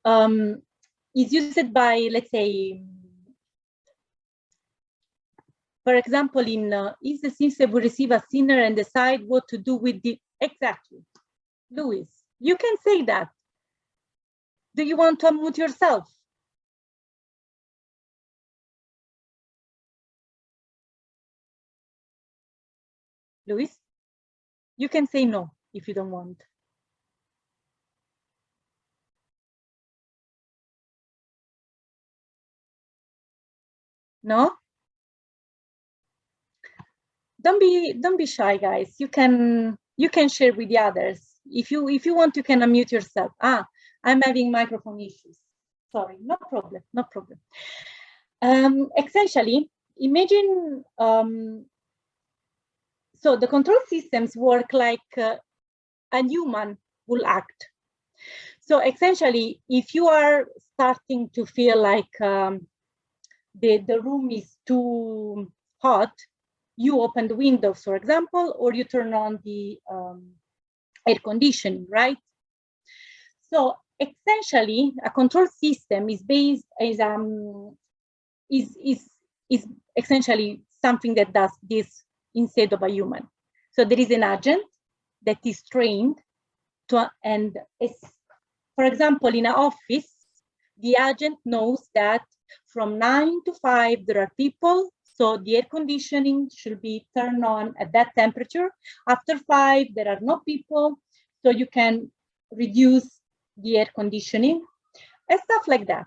is used by, let's say, for example, in if the system will receive a signal and decide what to do with the, exactly. Luis, you can say that. Do you want to unmute yourself? Luis, you can say no if you don't want. No? Don't be shy, guys. You can share with the others. If you want, you can unmute yourself. I'm having microphone issues. Sorry, no problem, no problem. Essentially, imagine so the control systems work like a human will act. So essentially, if you are starting to feel like the room is too hot, you open the windows, for example, or you turn on the air conditioning, right? So essentially, a control system is based is essentially something that does this instead of a human. So there is an agent that is trained to, and for example, in an office, the agent knows that from 9 to 5 there are people, so the air conditioning should be turned on at that temperature. After 5 there are no people, so you can reduce the air conditioning and stuff like that.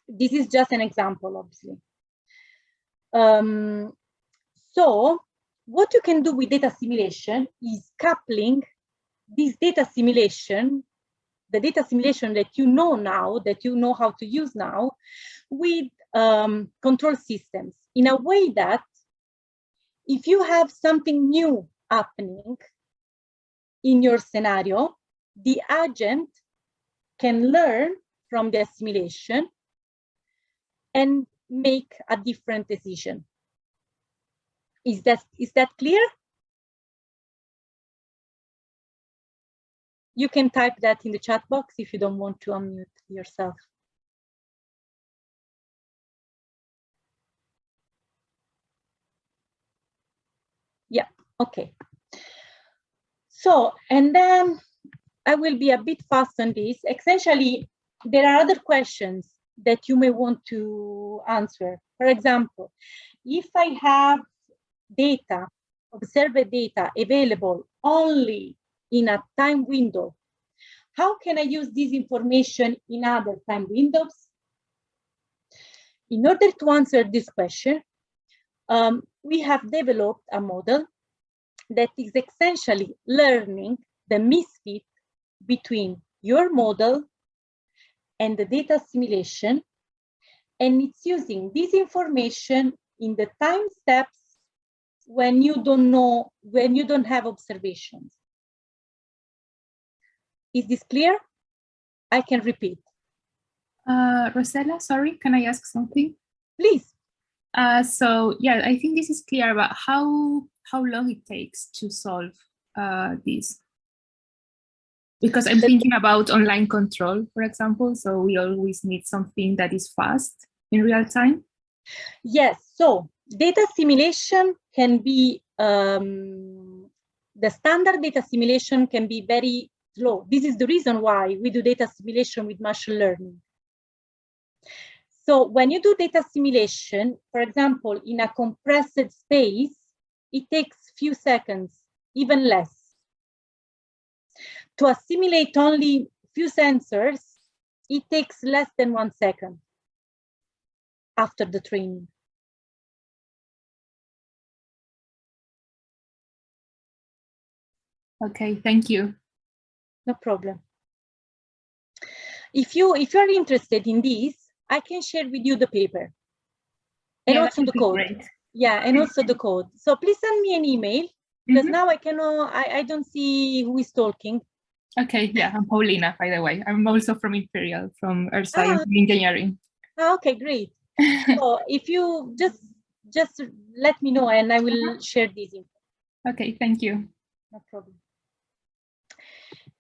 This is just an example, obviously. So what you can do with data assimilation is coupling this data assimilation, the data assimilation that you know now, that you know how to use now, with control systems in a way that if you have something new happening in your scenario, the agent can learn from the assimilation and make a different decision. Is that clear? You can type that in the chat box if you don't want to unmute yourself. Yeah, okay. So, and then I will be a bit fast on this. Essentially, there are other questions that you may want to answer. For example, if I have data, observed data available only in a time window, how can I use this information in other time windows? In order to answer this question, we have developed a model that is essentially learning the misfit between your model and the data assimilation, and it's using this information in the time steps when you don't have observations. Is this clear? I can repeat. Rosella, sorry, can I ask something? Please. So yeah, I think this is clear about how long it takes to solve this. Because I'm thinking about online control, for example, so we always need something that is fast in real time. Yes, so data assimilation can be, the standard data assimilation can be very slow. This is the reason why we do data assimilation with machine learning. So when you do data assimilation, for example, in a compressed space, it takes few seconds, even less. To assimilate only few sensors, it takes less than 1 second after the training. Okay, thank you. No problem. If you're interested in this, I can share with you the paper and also the code. Great. Yeah, and also the code. So please send me an email because now I don't see who is talking. Okay, yeah, I'm Paulina, by the way. I'm also from Imperial, from Earth Science and Engineering. Okay, great. So if you just let me know and I will share this info. Okay, thank you. No problem.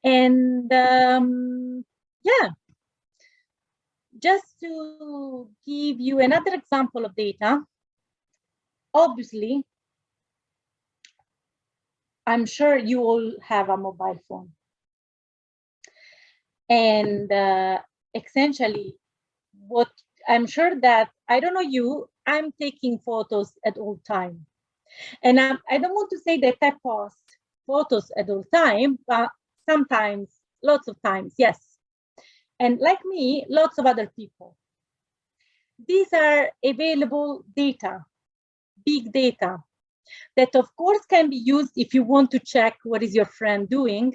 And yeah, just to give you another example of data, obviously, I'm sure you all have a mobile phone. And essentially, what I'm sure that, I don't know you, I'm taking photos at all time. And I don't want to say that I post photos at all time, but sometimes, lots of times, yes. And like me, lots of other people. These are available data, big data, that of course can be used if you want to check what is your friend doing,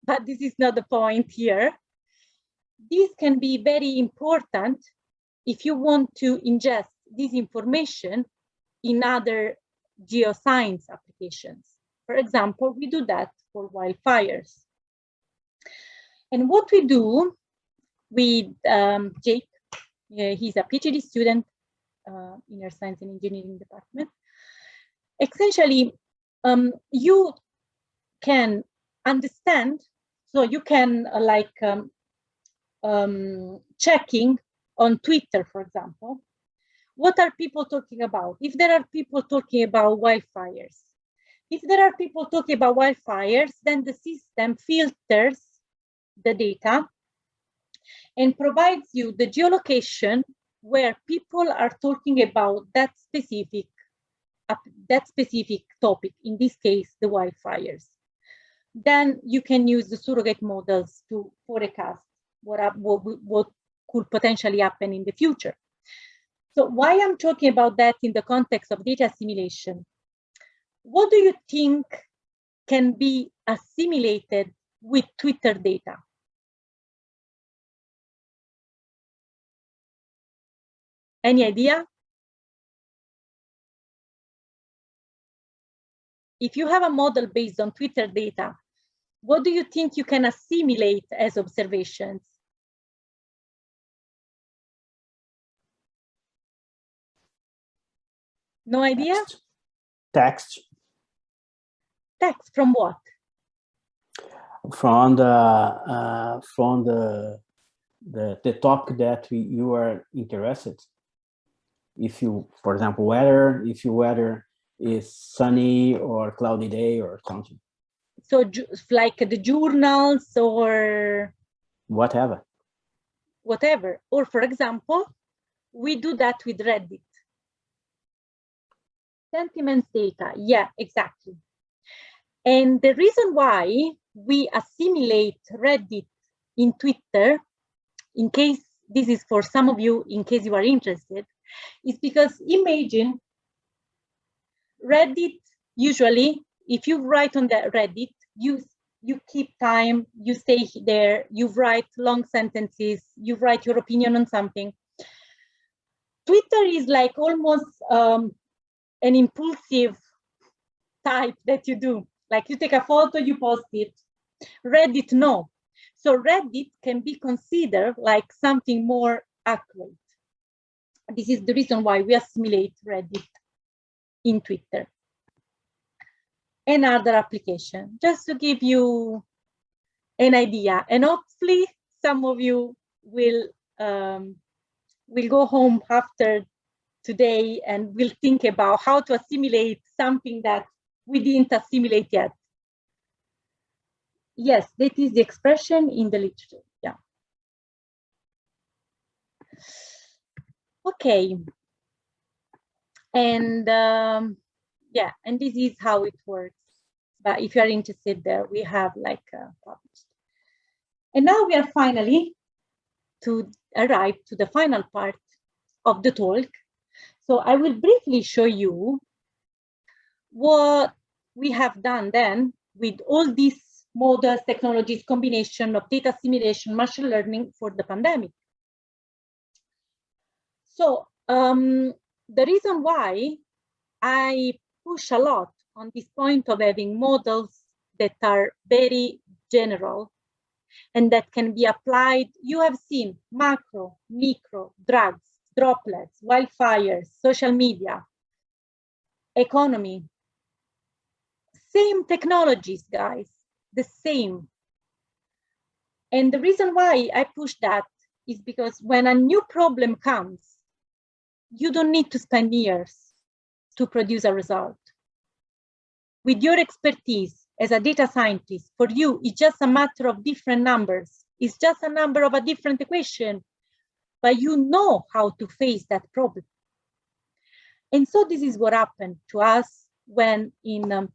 but this is not the point here. These can be very important if you want to ingest this information in other geoscience applications. For example, we do that for wildfires. And what we do with Jake, he's a PhD student in Earth Science and Engineering department. Essentially, you can understand, so you can checking on Twitter, for example, what are people talking about? If there are people talking about wildfires, if there are people talking about wildfires, then the system filters the data and provides you the geolocation where people are talking about that specific topic, in this case, the wildfires. Then you can use the surrogate models to forecast what could potentially happen in the future. So why I'm talking about that in the context of data assimilation? What do you think can be assimilated with Twitter data? Any idea? If you have a model based on Twitter data, what do you think you can assimilate as observations? No idea? Text. Text from what? From the topic that you are interested. If you, for example, weather is sunny or cloudy day or something. So like the journals or whatever. Or for example, we do that with Reddit. Sentiments data, yeah, exactly. And the reason why we assimilate Reddit in Twitter, in case this is for some of you, in case you are interested, is because imagine Reddit, usually, if you write on the Reddit, you keep time, you stay there, you write long sentences, you write your opinion on something. Twitter is like almost an impulsive type that you do. Like you take a photo, you post it. Reddit, no. So Reddit can be considered like something more accurate. This is the reason why we assimilate Reddit in Twitter. Another application, just to give you an idea, and hopefully some of you will go home after today and will think about how to assimilate something that we didn't assimilate yet. Yes, that is the expression in the literature. Yeah. Okay. And yeah, and this is how it works. But if you are interested there, we have like published. And now we are finally to arrive to the final part of the talk. So I will briefly show you what we have done then with all these models, technologies, combination of data assimilation, machine learning for the pandemic. So the reason why I push a lot on this point of having models that are very general and that can be applied, you have seen macro, micro, drugs, droplets, wildfires, social media, economy. Same technologies, guys, the same. And the reason why I push that is because when a new problem comes, you don't need to spend years to produce a result. With your expertise as a data scientist, for you, it's just a matter of different numbers. It's just a number of a different equation, but you know how to face that problem. And so this is what happened to us when in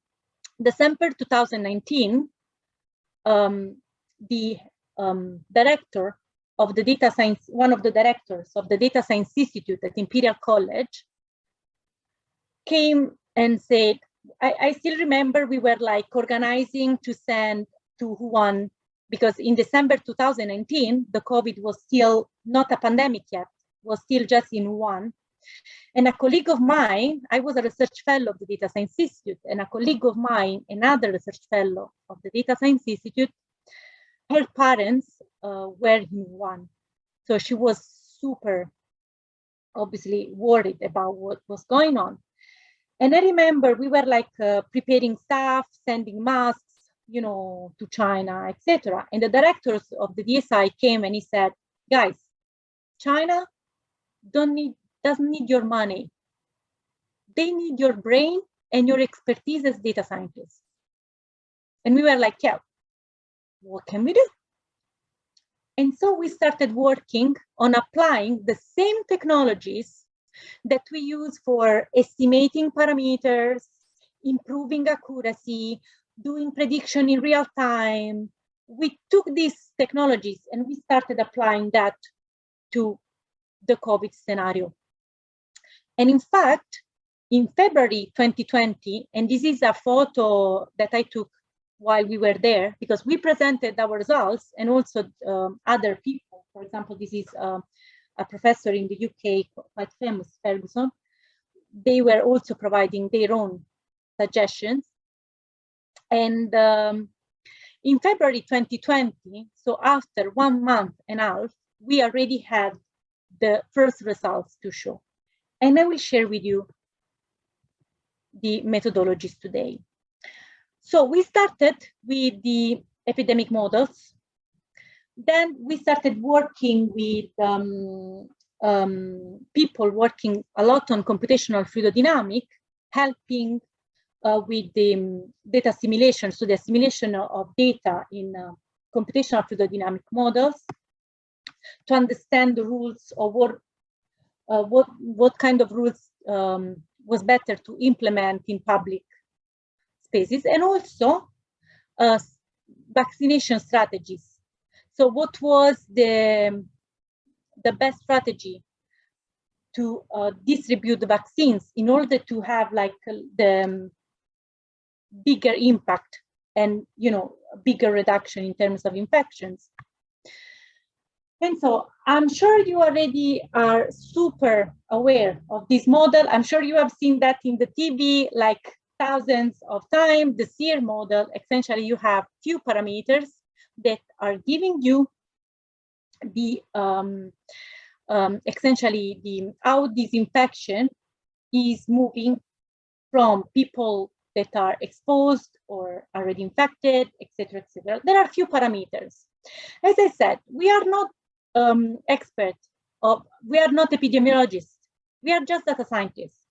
December 2019, the director of the data science, one of the directors of the Data Science Institute at Imperial College, came and said, I still remember we were like organizing to send to Wuhan, because in December 2019, the COVID was still not a pandemic yet, was still just in Wuhan. And a colleague of mine, I was a research fellow of the Data Science Institute, and a colleague of mine, another research fellow of the Data Science Institute, her parents were in Wuhan. So she was super, obviously, worried about what was going on. And I remember we were like preparing stuff, sending masks, you know, to China, etc. And the directors of the DSI came and he said, guys, China doesn't need your money. They need your brain and your expertise as data scientists. And we were like, yeah, what can we do? And so we started working on applying the same technologies that we use for estimating parameters, improving accuracy, doing prediction in real time. We took these technologies and we started applying that to the COVID scenario. And in fact, in February 2020, and this is a photo that I took while we were there, because we presented our results and also other people. For example, this is a professor in the UK, quite famous, Ferguson. They were also providing their own suggestions. And in February 2020, so after 1 month and a half, we already had the first results to show. And I will share with you the methodologies today. So we started with the epidemic models. Then we started working with people working a lot on computational fluidodynamics, helping with the data assimilation, so the assimilation of data in computational fluidodynamic models, to understand the rules of what kind of rules was better to implement in public spaces, and also vaccination strategies. So what was the best strategy to distribute the vaccines in order to have like the bigger impact and, you know, bigger reduction in terms of infections. And so I'm sure you already are super aware of this model. I'm sure you have seen that in the TV like thousands of times. The SEER model, essentially you have few parameters that are giving you the essentially the how this infection is moving from people that are exposed or already infected, etc., etc. There are few parameters. As I said, we are not experts, we are not epidemiologists, we are just data scientists,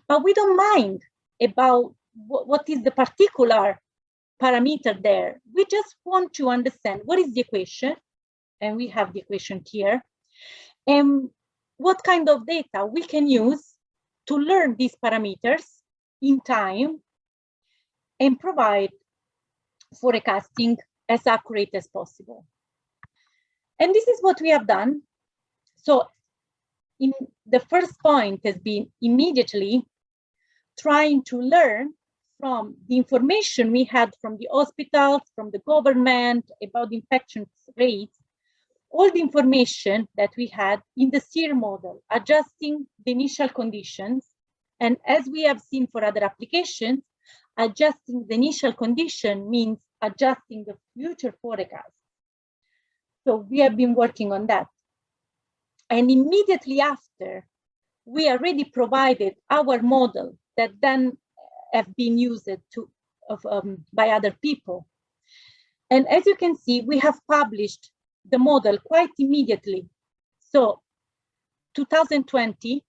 but we don't mind about what is the particular parameter there. We just want to understand what is the equation, and we have the equation here, and what kind of data we can use to learn these parameters in time and provide forecasting as accurate as possible. And this is what we have done. So in the first point has been immediately trying to learn from the information we had from the hospitals, from the government about the infection rates, all the information that we had in the SEER model, adjusting the initial conditions. And as we have seen for other applications, adjusting the initial condition means adjusting the future forecast. So we have been working on that. And immediately after, we already provided our model that then have been used by other people. And as you can see, we have published the model quite immediately. So 2020,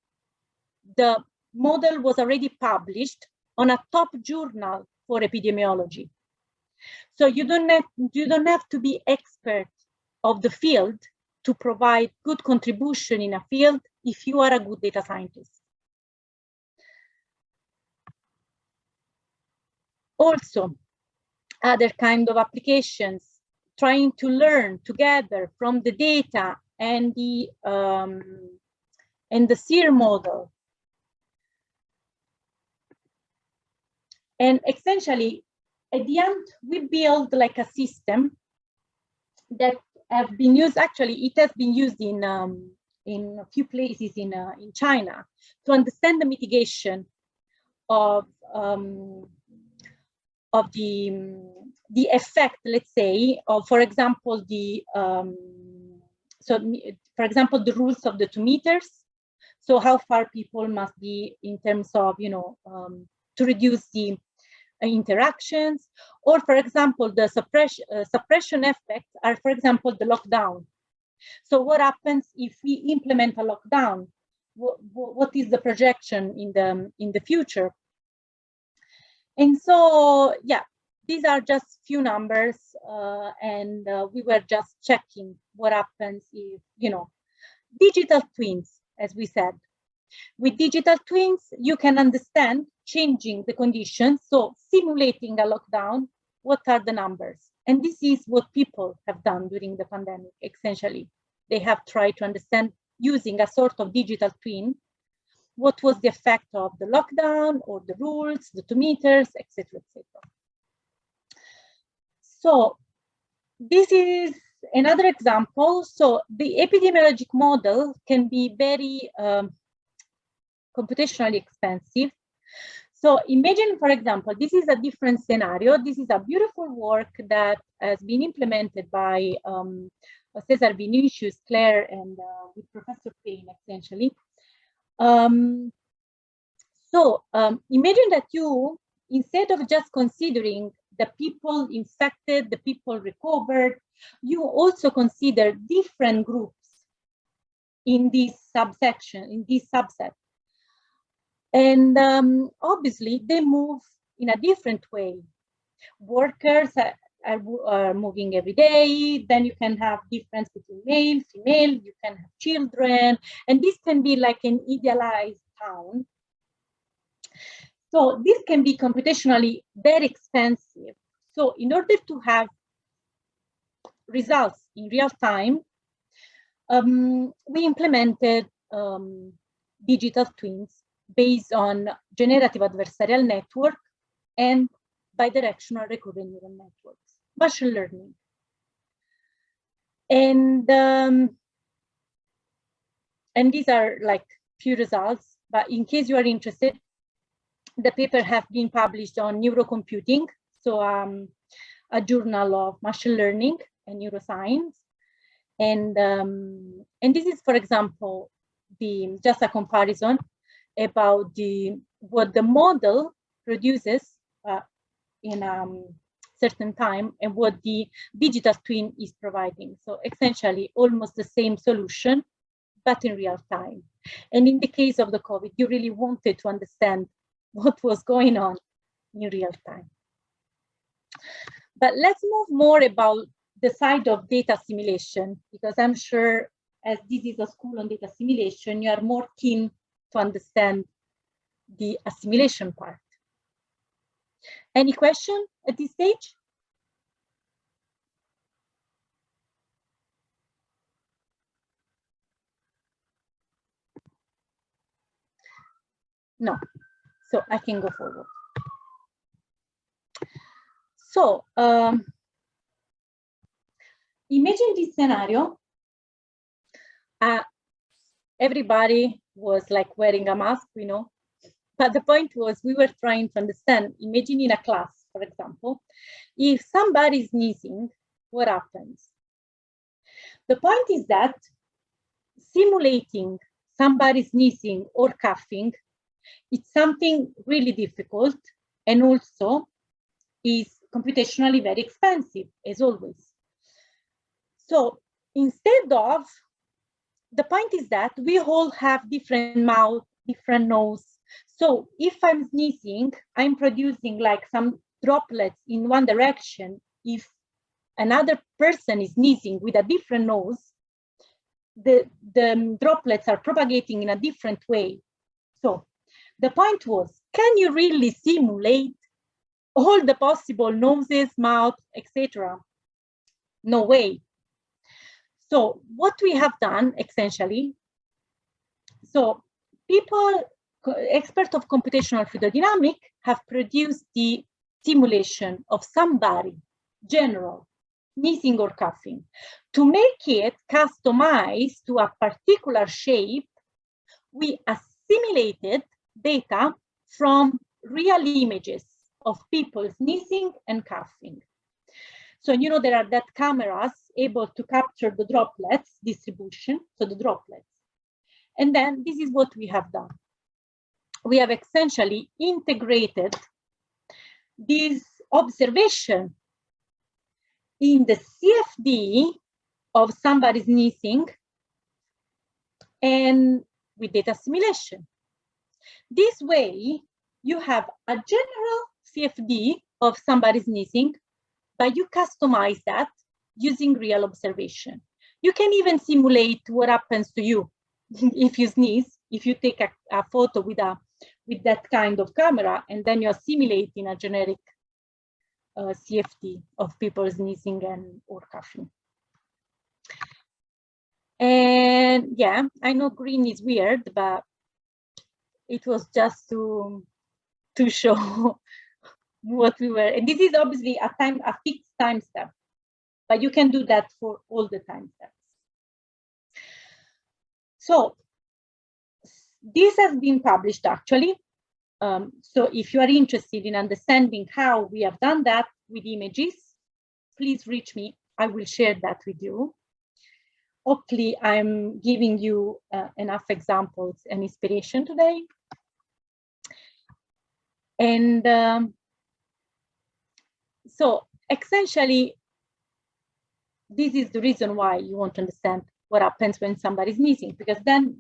the model was already published on a top journal for epidemiology. So you don't have to be expert of the field to provide good contribution in a field if you are a good data scientist. Also, other kind of applications, trying to learn together from the data and the SEER model. And essentially, at the end, we build like a system that have been used. Actually, it has been used in a few places in China to understand the mitigation of the effect, let's say, of, for example, for example, the rules of the 2 meters. So how far people must be in terms of, to reduce the interactions, or for example, the suppression effects are, for example, the lockdown. So what happens if we implement a lockdown? What is the projection in the future? And so, yeah, these are just few numbers, and we were just checking what happens if, digital twins, as we said. With digital twins, you can understand changing the conditions. So simulating a lockdown, what are the numbers? And this is what people have done during the pandemic, essentially. They have tried to understand, using a sort of digital twin, what was the effect of the lockdown or the rules, the 2 meters, etc., etc. So this is another example. So the epidemiologic model can be very computationally expensive. So imagine, for example, this is a different scenario. This is a beautiful work that has been implemented by Cesar Vinicius, Claire, and with Professor Payne, essentially. Imagine that you, instead of just considering the people infected, the people recovered, you also consider different groups in this subsection, in this subset. And obviously, they move in a different way. Workers are moving every day. Then you can have difference between male, female. You can have children. And this can be like an idealized town. So this can be computationally very expensive. So in order to have results in real time, we implemented digital twins based on generative adversarial network and bidirectional recurrent neural networks, machine learning. And these are like few results, but in case you are interested, the paper have been published on neurocomputing, so a journal of machine learning and neuroscience. And this is, for example, just a comparison about what the model produces in a certain time and what the digital twin is providing. So essentially almost the same solution, but in real time. And in the case of the COVID, you really wanted to understand what was going on in real time. But let's move more about the side of data assimilation, because I'm sure as this is a school on data assimilation, you are more keen to understand the assimilation part. Any question at this stage? No, so I can go forward. So imagine this scenario. Everybody was like wearing a mask, but the point was we were trying to understand, imagine in a class, for example, if somebody is sneezing, what happens? The point is that simulating somebody sneezing or coughing, it's something really difficult and also is computationally very expensive, as always. So instead of, the point is that we all have different mouth, different nose. So if I'm sneezing, I'm producing like some droplets in one direction. If another person is sneezing with a different nose, the droplets are propagating in a different way. So the point was, can you really simulate all the possible noses, mouth, etc.? No way. So what we have done essentially, so experts of computational fluidodynamics have produced the simulation of somebody, general, sneezing or coughing. To make it customized to a particular shape, we assimilated data from real images of people sneezing and coughing. So, you know, there are that cameras able to capture the droplets distribution, so the droplets. And then this is what we have done. We have essentially integrated this observation in the CFD of somebody sneezing and with data simulation. This way, you have a general CFD of somebody sneezing, but you customize that using real observation. You can even simulate what happens to you if you sneeze, if you take a photo with that kind of camera, and then you're simulating a generic CFD of people sneezing and or coughing. And yeah, I know green is weird, but it was just to show what we were. And this is obviously a fixed time step, but you can do that for all the time steps. So this has been published actually. So if you are interested in understanding how we have done that with images, please reach me. I will share that with you. Hopefully, I'm giving you enough examples and inspiration today. And so essentially, this is the reason why you want to understand what happens when somebody is sneezing, because then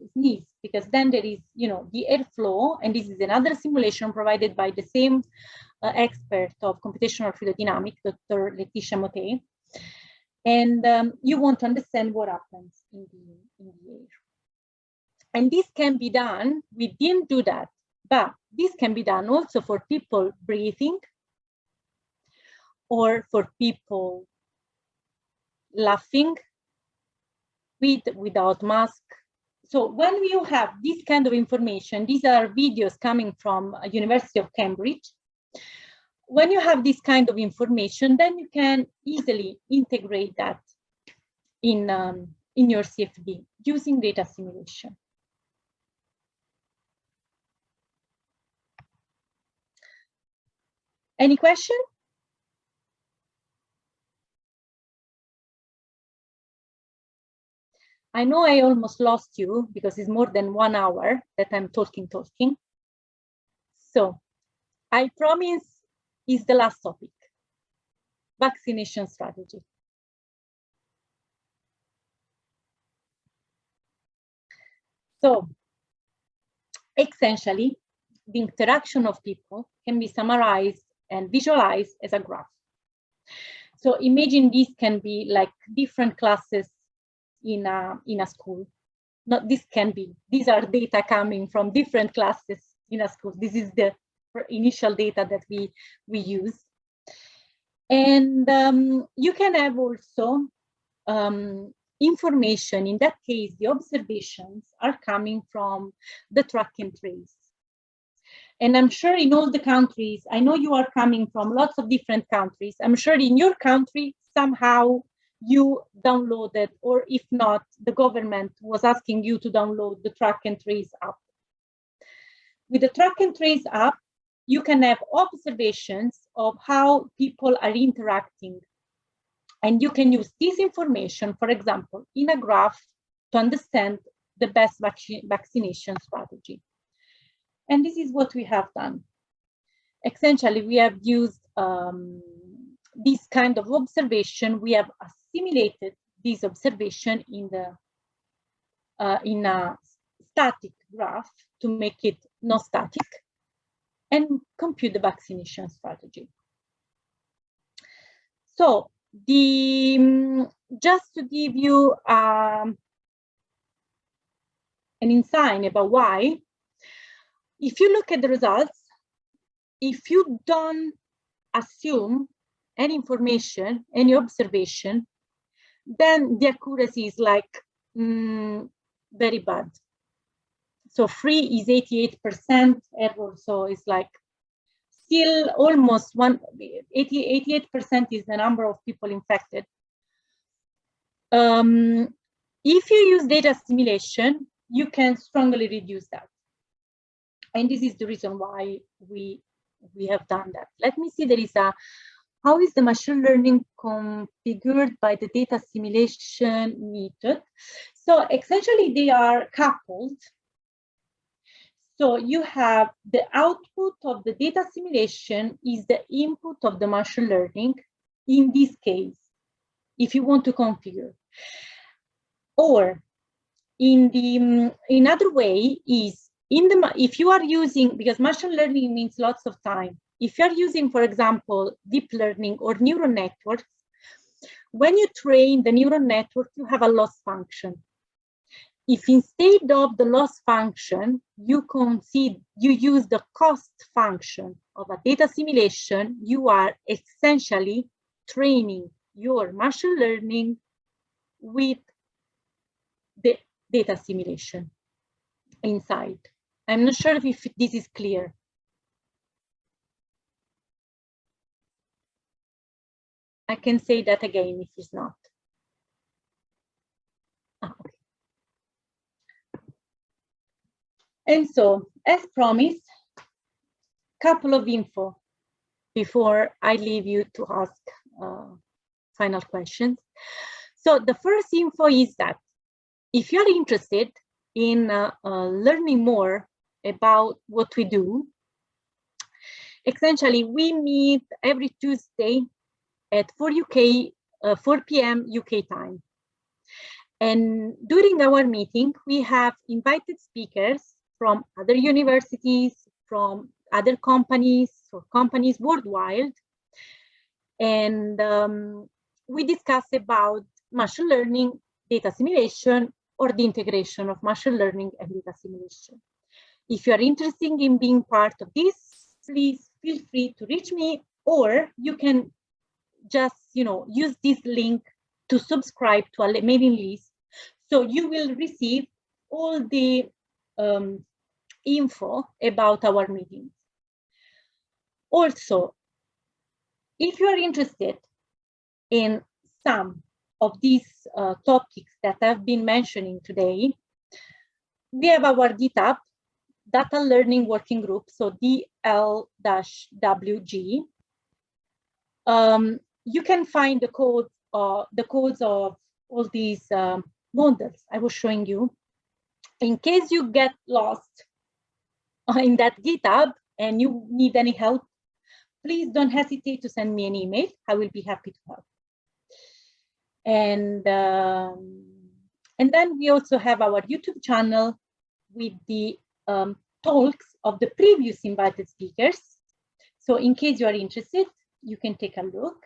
there is, you know, the airflow, and this is another simulation provided by the same expert of computational fluidodynamics, Dr. Laetitia Motet. And you want to understand what happens in the air. And this can be done, we didn't do that, but this can be done also for people breathing or for people laughing without mask. So when you have this kind of information, these are videos coming from University of Cambridge. When you have this kind of information, then you can easily integrate that in your CFD using data simulation. Any question? I know I almost lost you because it's more than 1 hour that I'm talking. So I promise is the last topic, vaccination strategy. So essentially, the interaction of people can be summarized and visualized as a graph. So imagine this can be like different classes in a school. Not this can be, these are data coming from different classes in a school. This is the initial data that we use. And you can have also information. In that case, the observations are coming from the track and trace. And I'm sure in all the countries, I know you are coming from lots of different countries. I'm sure in your country, somehow you downloaded, or if not, the government was asking you to download the track and trace app. With the track and trace app, you can have observations of how people are interacting. And you can use this information, for example, in a graph to understand the best vaccination strategy. And this is what we have done. Essentially, we have used this kind of observation. We have assimilated this observation in a static graph to make it not static, and compute the vaccination strategy. So just to give you an insight about why, if you look at the results, if you don't assume any information, any observation, then the accuracy is like very bad. So free is 88% error, so it's like still almost 88% is the number of people infected. If you use data assimilation, you can strongly reduce that. And this is the reason why we have done that. Let me see, there is a, how is the machine learning configured by the data assimilation method? So essentially they are coupled. So you have the output of the data assimilation is the input of the machine learning in this case, if you want to configure. Or in the another way is if you are using, because machine learning means lots of time. If you are using, for example, deep learning or neural networks, when you train the neural network, you have a loss function. If instead of the loss function, you use the cost function of a data assimilation, you are essentially training your machine learning with the data assimilation inside. I'm not sure if this is clear. I can say that again if it's not. Okay. And so, as promised, couple of info before I leave you to ask final questions. So the first info is that if you're interested in learning more about what we do, essentially we meet every Tuesday at 4 p.m. UK time. And during our meeting, we have invited speakers from other universities, from other companies, or companies worldwide. And we discuss about machine learning, data assimilation, or the integration of machine learning and data assimilation. If you are interested in being part of this, please feel free to reach me, or you can just use this link to subscribe to a mailing list. So you will receive all the info about our meetings. Also, if you are interested in some of these topics that I've been mentioning today, we have our GitHub, Data Learning Working Group, so DL-WG. You can find the codes of all these models I was showing you. In case you get lost in that GitHub and you need any help, please don't hesitate to send me an email. I will be happy to help. And then we also have our YouTube channel with the talks of the previous invited speakers. So in case you are interested, you can take a look.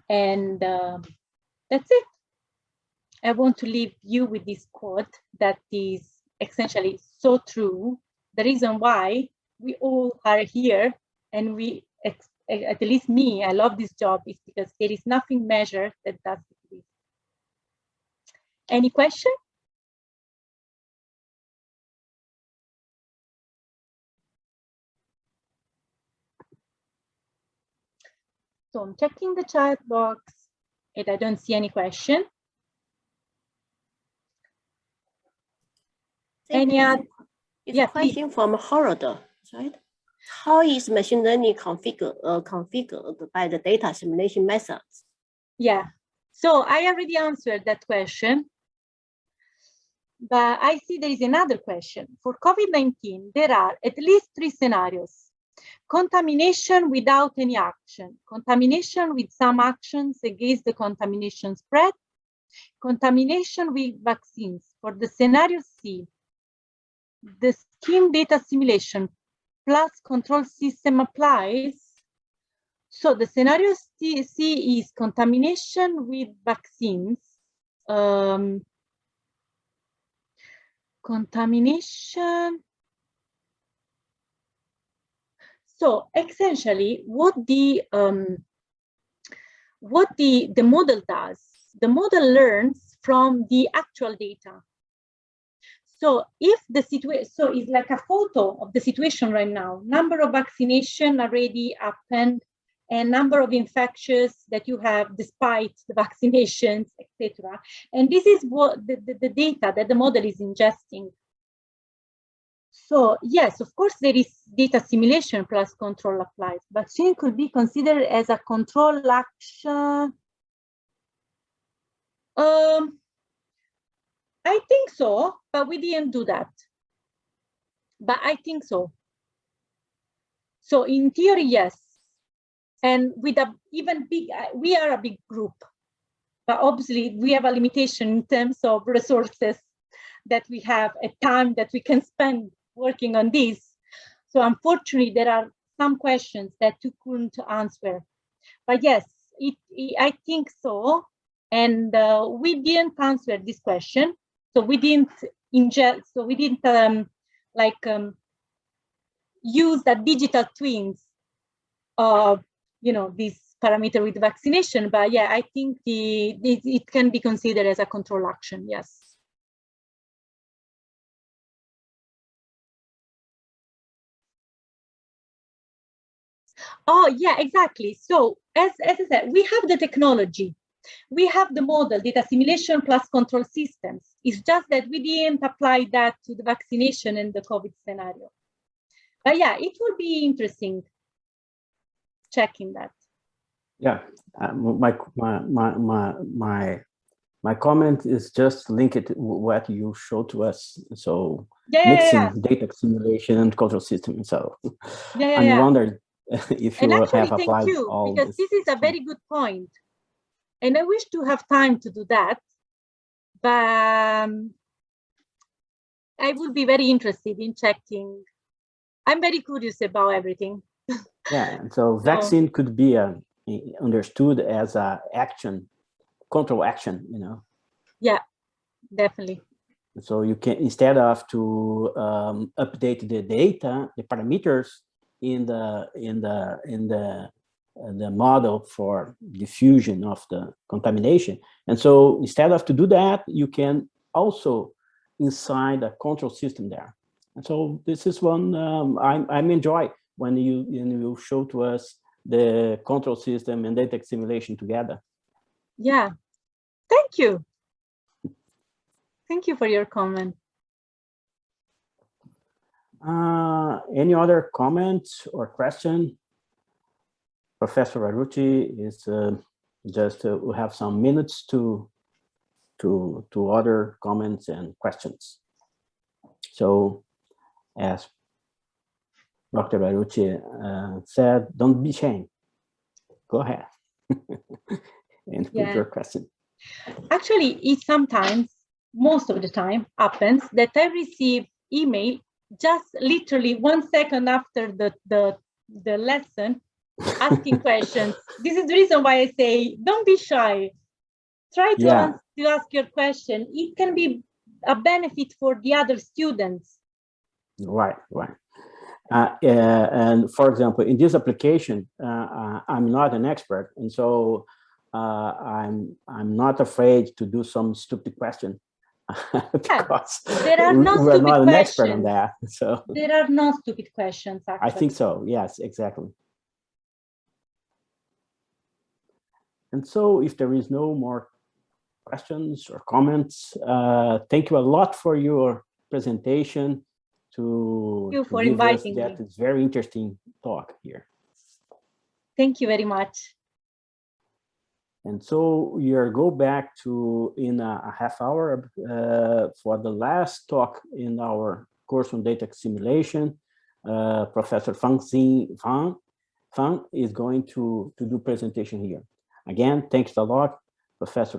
And that's it. I want to leave you with this quote that is essentially so true. The reason why we all are here, and at least me, I love this job, is because there is nothing measured that does it. Any question? So I'm checking the chat box and I don't see any question. Any other? It's a question from Harold, right? How is machine learning configured by the data assimilation methods? Yeah, so I already answered that question. But I see there is another question. For COVID-19, there are at least 3 scenarios. Contamination without any action, contamination with some actions against the contamination spread, contamination with vaccines. For the scenario C, the scheme data assimilation plus control system applies. So the scenario C is contamination with vaccines. Contamination. So essentially, what the what the model does, the model learns from the actual data. So if the situation, so it's like a photo of the situation right now, number of vaccination already happened, and number of infections that you have despite the vaccinations, etc. And this is what the data that the model is ingesting. So yes, of course, there is data assimilation plus control applies. Vaccine could be considered as a control action. I think so, but we didn't do that. But I think so. So in theory, yes. And with a even big, we are a big group, but obviously we have a limitation in terms of resources that we have, a time that we can spend working on this. So unfortunately, there are some questions that you couldn't answer. But yes, I think so. And we didn't answer this question. So we didn't ingest, so we didn't use the digital twins of, you know, this parameter with vaccination. But yeah, I think it can be considered as a control action, yes. Oh, yeah, exactly. So as I said, we have the technology. We have the model, data assimilation plus control systems. It's just that we didn't apply that to the vaccination and the COVID scenario. But yeah, it will be interesting checking that. Yeah, my comment is just linked to what you showed to us. So mixing data simulation and control system. So I wondered if you have applied all because this is a very good point. And I wish to have time to do that, but I would be very interested in checking. I'm very curious about everything. Yeah, and so vaccine could be understood as a action, control action, you know. Yeah, definitely. So you can, instead of to update the data, the parameters in the model for diffusion of the contamination. And so instead of to do that, you can also inside a control system there. And so this is one I'm enjoy when you show to us the control system and data simulation together. Yeah, thank you. Thank you for your comment. Any other comments or question? Professor Rarucci is just we have some minutes to other comments and questions. So as Dr. Rarucci said, don't be ashamed. Go ahead and put your question. Actually, it sometimes, most of the time, happens that I receive email just literally 1 second after the lesson, asking questions. This is the reason why I say, don't be shy. Try to ask your question. It can be a benefit for the other students. Right. And for example, in this application, I'm not an expert, and so I'm not afraid to do some stupid question because there are no we're not an questions. expert on that. So there are no stupid questions. Actually. I think so. Yes, exactly. And so, if there is no more questions or comments, thank you a lot for your presentation. Thank you for inviting me. That is very interesting talk here. Thank you very much. And so we are go back to in a half hour for the last talk in our course on data simulation. Professor Fang is going to do presentation here. Again, thanks a lot, Professor.